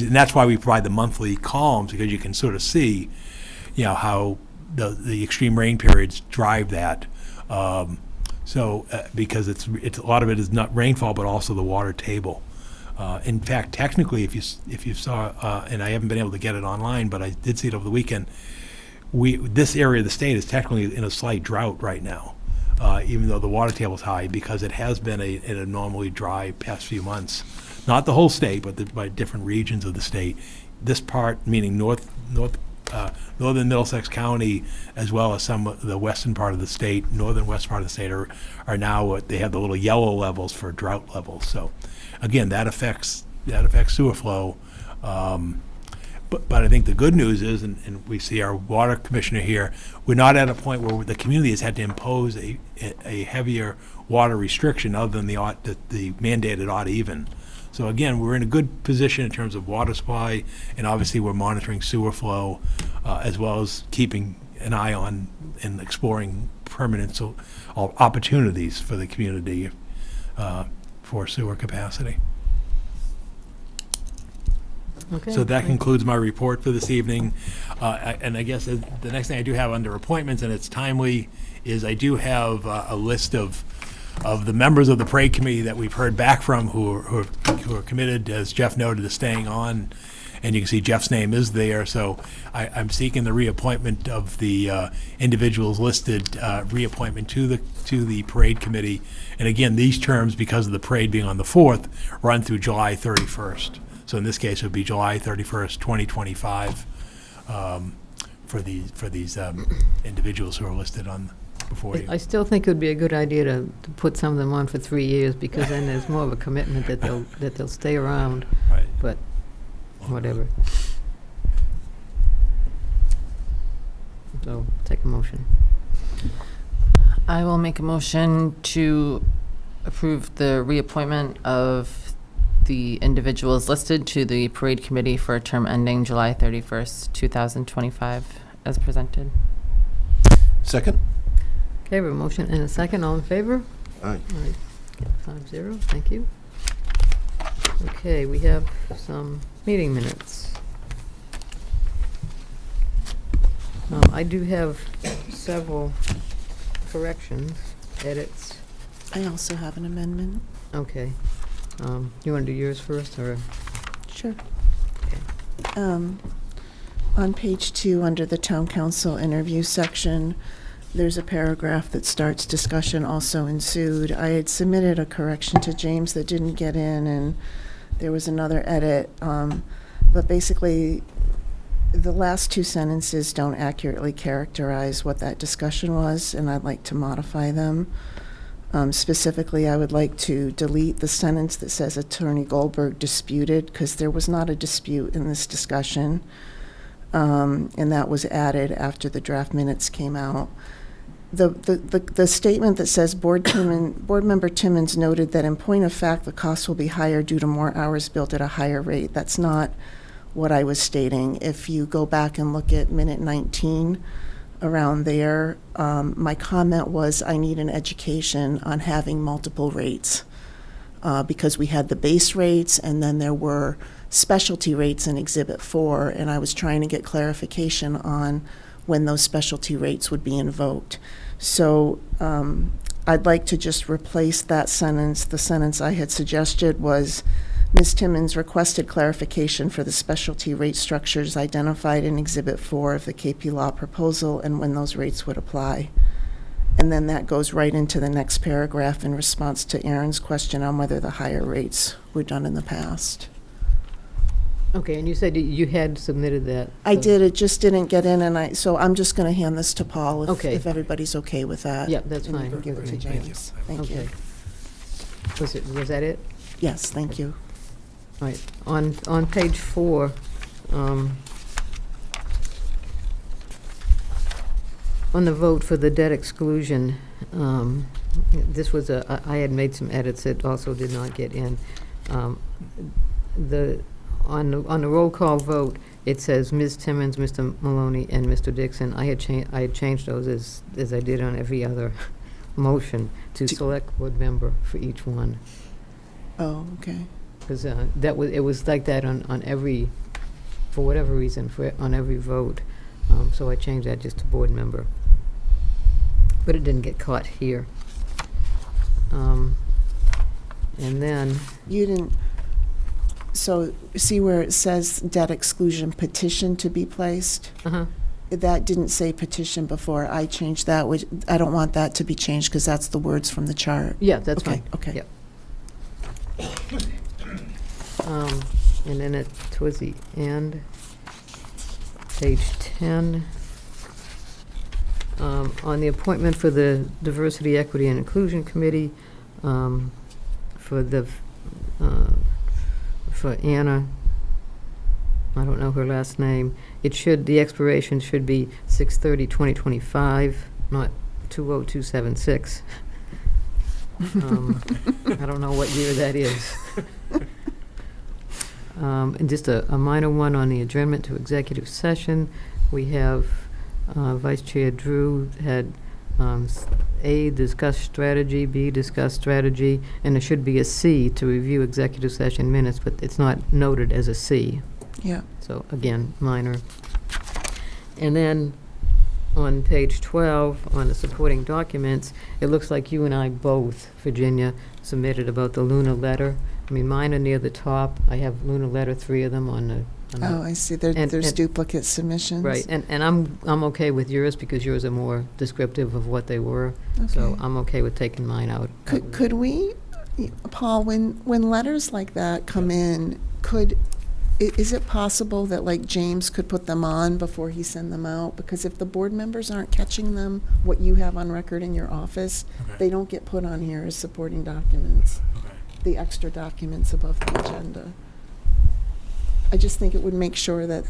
that's why we provide the monthly columns, because you can sort of see, how the extreme rain periods drive that. Because it's a lot of it is not rainfall, but also the water table. In fact, technically, if you saw, and I haven't been able to get it online, but I did see it over the weekend, this area of the state is technically in a slight drought right now, even though the water table is high, because it has been an abnormally dry past few months. Not the whole state, but by different regions of the state. This part, meaning northern Middlesex County, as well as some of the western part of the state, northern west part of the state, are now they have the little yellow levels for drought levels. So, again, that affects sewer flow. But I think the good news is, and we see our water commissioner here, we're not at a point where the community has had to impose a heavier water restriction other than the mandated odd even. So again, we're in a good position in terms of water supply, and obviously we're monitoring sewer flow, as well as keeping an eye on and exploring permanent opportunities for the community for sewer capacity. Okay. So that concludes my report for this evening. And I guess the next thing I do have under appointments, and it's timely, is I do have a list of the members of the parade committee that we've heard back from who are committed, as Jeff noted, to staying on. And you can see Jeff's name is there. So I'm seeking the reappointment of the individuals listed, reappointment to the parade committee. And again, these terms, because of the parade being on the 4th, run through July 31st. So in this case, it would be July 31st, 2025, for these individuals who are listed on before you. I still think it would be a good idea to put some of them on for 3 years, because then there's more of a commitment that they'll stay around, Right. but whatever. So, take a motion. I will make a motion to approve the reappointment of the individuals listed to the parade committee for a term ending July 31st, 2025, as presented. Second? Okay, we have a motion and a second. All in favor? Aye. All right, 5-0, thank you. Okay, we have some meeting minutes. I do have several corrections, edits. I also have an amendment. Okay. You want to do yours first, or? Sure. Okay. On page 2, under the town council interview section, there's a paragraph that starts discussion also ensued. I had submitted a correction to James that didn't get in, and there was another edit. But basically, the last 2 sentences don't accurately characterize what that discussion was, and I'd like to modify them. Specifically, I would like to delete the sentence that says Attorney Goldberg disputed, because there was not a dispute in this discussion. And that was added after the draft minutes came out. The statement that says Board Member Timmons noted that in point of fact, the cost will be higher due to more hours built at a higher rate. That's not what I was stating. If you go back and look at minute 19, around there, my comment was I need an education on having multiple rates, because we had the base rates and then there were specialty rates in Exhibit 4, and I was trying to get clarification on when those specialty rates would be invoked. So I'd like to just replace that sentence. The sentence I had suggested was, Ms. Timmons requested clarification for the specialty rate structures identified in Exhibit 4 of the KP Law proposal and when those rates would apply. And then that goes right into the next paragraph in response to Aaron's question on whether the higher rates were done in the past. Okay, and you said you had submitted that. I so- did, it just didn't get in, so I'm just going to hand this to Paul Okay. if everybody's okay with that. Yeah, that's And you fine. can give it to Thank you. James. Thank you. Okay. Was that it? Yes, thank you. All right, on page 4, on the vote for the debt exclusion, this was I had made some edits that also did not get in. On the roll call vote, it says Ms. Timmons, Mr. Maloney, and Mr. Dixon. I had changed those as I did on every other motion to select board member for each one. Oh, okay. Because it was like that on every, for whatever reason, on every vote. So I changed that just to board member. But it didn't get caught here. And then, You didn't, so see where it says debt exclusion petition to be placed? That didn't say petition before. I changed that, which, I don't want that to be changed because that's the words from the chart. yeah, that's Okay, fine. okay. Yep. And then towards the end, page 10, on the appointment for the Diversity, Equity, and Inclusion Committee, for Anna, I don't know her last name, the expiration should be 6/30/2025, not 20276. I don't know what year that is. And just a minor one on the adjournment to executive session. We have Vice Chair Drew had A, discuss strategy, B, discuss strategy, and there should be a C to review executive session minutes, but it's not noted as a C. Yeah. So again, minor. And then on page 12, on the supporting documents, it looks like you and I both, Virginia, submitted about the Luna letter. I mean, mine are near the top. I have Luna letter, 3 of them on the. Oh, I see. And- There's and- duplicate submissions. Right, and I'm okay with yours because yours are more descriptive of what they were. So Okay. I'm okay with taking mine out. Could we, Paul, when letters like that come in, could Is it possible that, like, James could put them on before he send them out? Because if the board members aren't catching them, what you have on record in your office, Okay. they don't get put on here as supporting documents, Okay. the extra documents above the agenda. I just think it would make sure that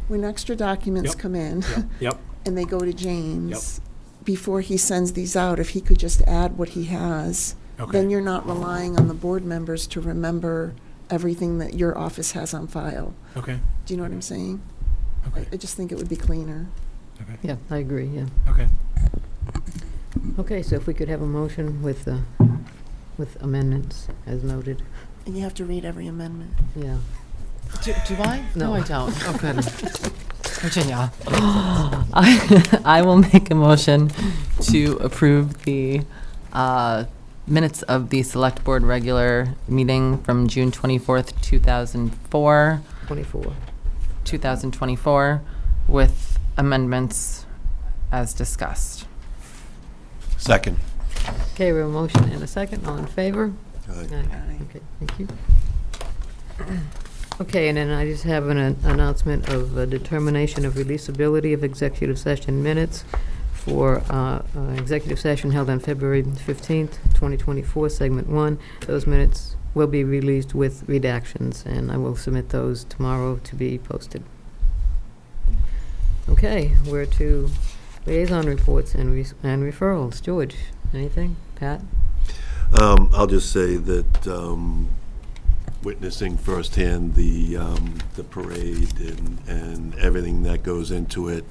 when extra documents Yep. come in Yep. and they go to James, before he sends these out, if he could just add what he has, Okay. then you're not relying on the board members to remember everything that your office has on file. Okay. Do you know what I'm saying? Okay. I just think it would be cleaner. Okay. Yeah, I agree, yeah. Okay. Okay, so if we could have a motion with amendments as noted, And you have to read every amendment. yeah. Do I? No. I don't. Oh, good. Virginia. I will make a motion to approve the minutes of the Select Board regular meeting from June 24th, 2024, with amendments as discussed. Second. Okay, we have a motion and a second. All in favor? Aye. Aye. Okay, thank you. Okay, and then I just have an announcement of a determination of releasability of executive session minutes for executive session held on February 15th, 2024, Segment 1. Those minutes will be released with redactions, and I will submit those tomorrow to be posted. Okay, we're to liaison reports and referrals. George, anything? Pat? I'll just say that witnessing firsthand the parade and everything that goes into it,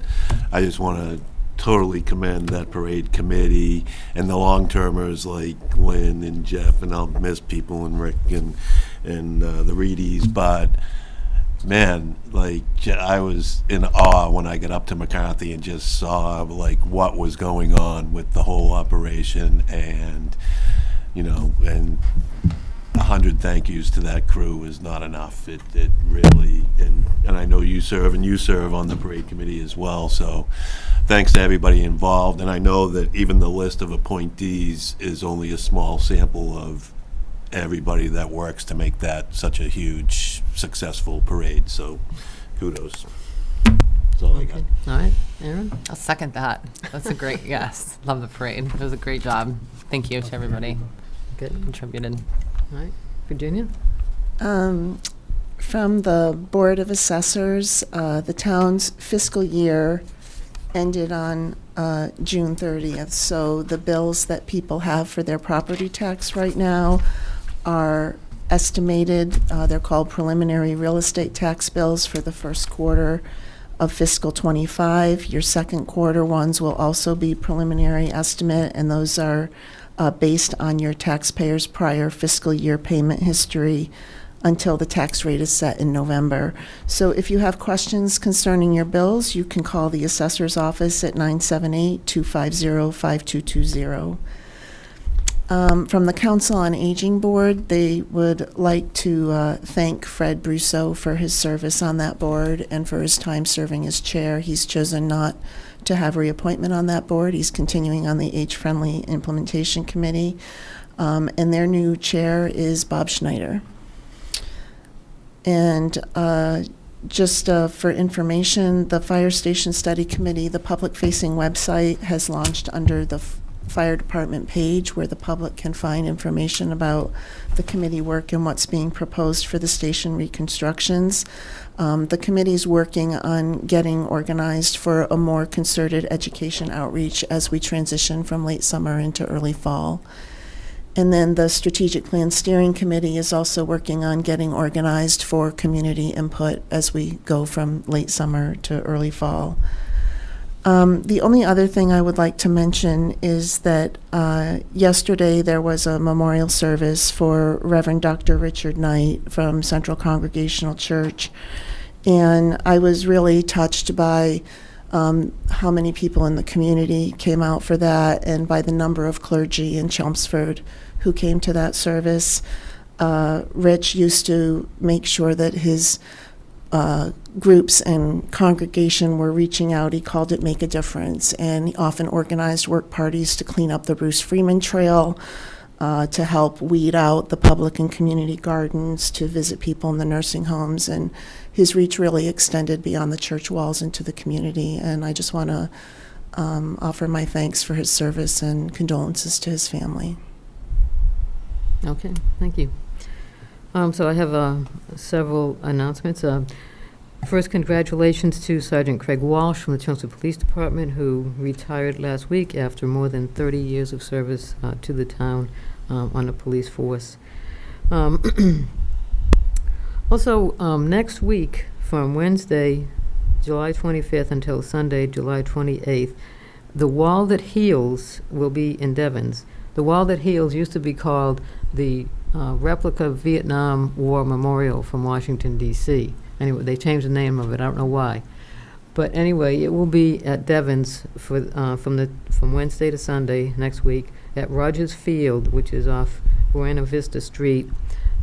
I just want to totally commend that parade committee and the long-termers like Lynn and Jeff, and I'll miss people and Rick and the Reedies, but man, like, I was in awe when I got up to McCarthy and just saw like what was going on with the whole operation, and and 100 thank yous to that crew is not enough. It really, and I know you serve on the parade committee as well, so thanks to everybody involved. And I know that even the list of appointees is only a small sample of everybody that works to make that such a huge, successful parade, so kudos. That's all I got. Okay. All right, Aaron? I'll second that. That's a great, yes, love the parade. It was a great job. Thank you to everybody Good. who contributed. All right, Virginia? From the Board of Assessors, the town's fiscal year ended on June 30th. So the bills that people have for their property tax right now are estimated. They're called preliminary real estate tax bills for the first quarter of fiscal '25. Your second quarter ones will also be preliminary estimate, and those are based on your taxpayer's prior fiscal year payment history until the tax rate is set in November. So if you have questions concerning your bills, you can call the assessor's office at 978-250-5220. From the Council on Aging Board, they would like to thank Fred Brousseau for his service on that board and for his time serving as chair. He's chosen not to have reappointment on that board. He's continuing on the Age-Friendly Implementation Committee. And their new chair is Bob Schneider. And just for information, the Fire Station Study Committee, the public-facing website, has launched under the Fire Department page where the public can find information about the committee work and what's being proposed for the station reconstructions. The committee's working on getting organized for a more concerted education outreach as we transition from late summer into early fall. And then the Strategic Plan Steering Committee is also working on getting organized for community input as we go from late summer to early fall. The only other thing I would like to mention is that yesterday there was a memorial service for Reverend Dr. Richard Knight from Central Congregational Church. And I was really touched by how many people in the community came out for that, and by the number of clergy in Chelmsford who came to that service. Rich used to make sure that his groups and congregation were reaching out. He called it Make a Difference, and he often organized work parties to clean up the Bruce Freeman Trail. to help weed out the public and community gardens, to visit people in the nursing homes, and his reach really extended beyond the church walls into the community. And I just want to offer my thanks for his service and condolences to his family. Okay, thank you. So I have several announcements. First, congratulations to Sergeant Craig Walsh from the Chelmsford Police Department, who retired last week after more than 30 years of service to the town on the police force. Also, next week, from Wednesday, July 25th until Sunday, July 28th, the Wall That Heals will be in Devens. The Wall That Heals used to be called the replica Vietnam War Memorial from Washington, D.C. Anyway, they changed the name of it. I don't know why. But anyway, it will be at Devens for from Wednesday to Sunday next week at Rogers Field, which is off Buena Vista Street.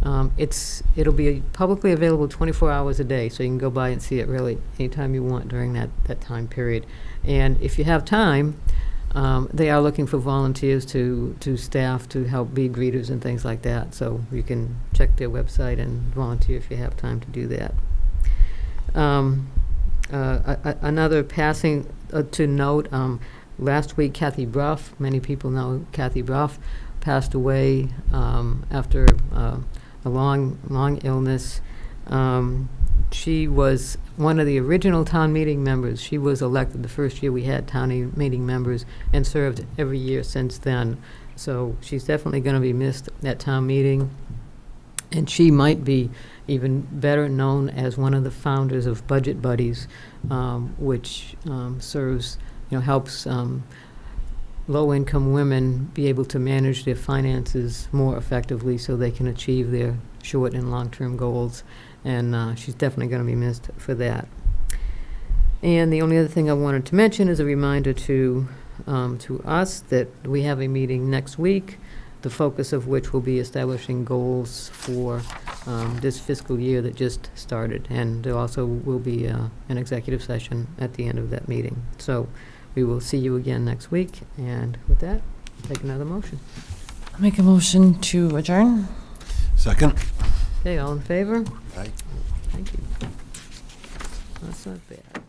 It'll be publicly available 24 hours a day, so you can go by and see it really anytime you want during that time period. And if you have time, they are looking for volunteers to staff to help be greeters and things like that. So you can check their website and volunteer if you have time to do that. Another passing to note, last week Kathy Bruff, many people know Kathy Bruff, passed away after a long illness. She was one of the original town meeting members. She was elected the first year we had town meeting members and served every year since then. So she's definitely going to be missed at town meeting. And she might be even better known as one of the founders of Budget Buddies, which serves, helps low-income women be able to manage their finances more effectively so they can achieve their short and long-term goals. And she's definitely going to be missed for that. And the only other thing I wanted to mention is a reminder to us that we have a meeting next week, the focus of which will be establishing goals for this fiscal year that just started. And there also will be an executive session at the end of that meeting. So we will see you again next week. And with that, take another motion. I'll make a motion to adjourn. Second? Okay, all in favor? Aye. Thank you. That's not bad.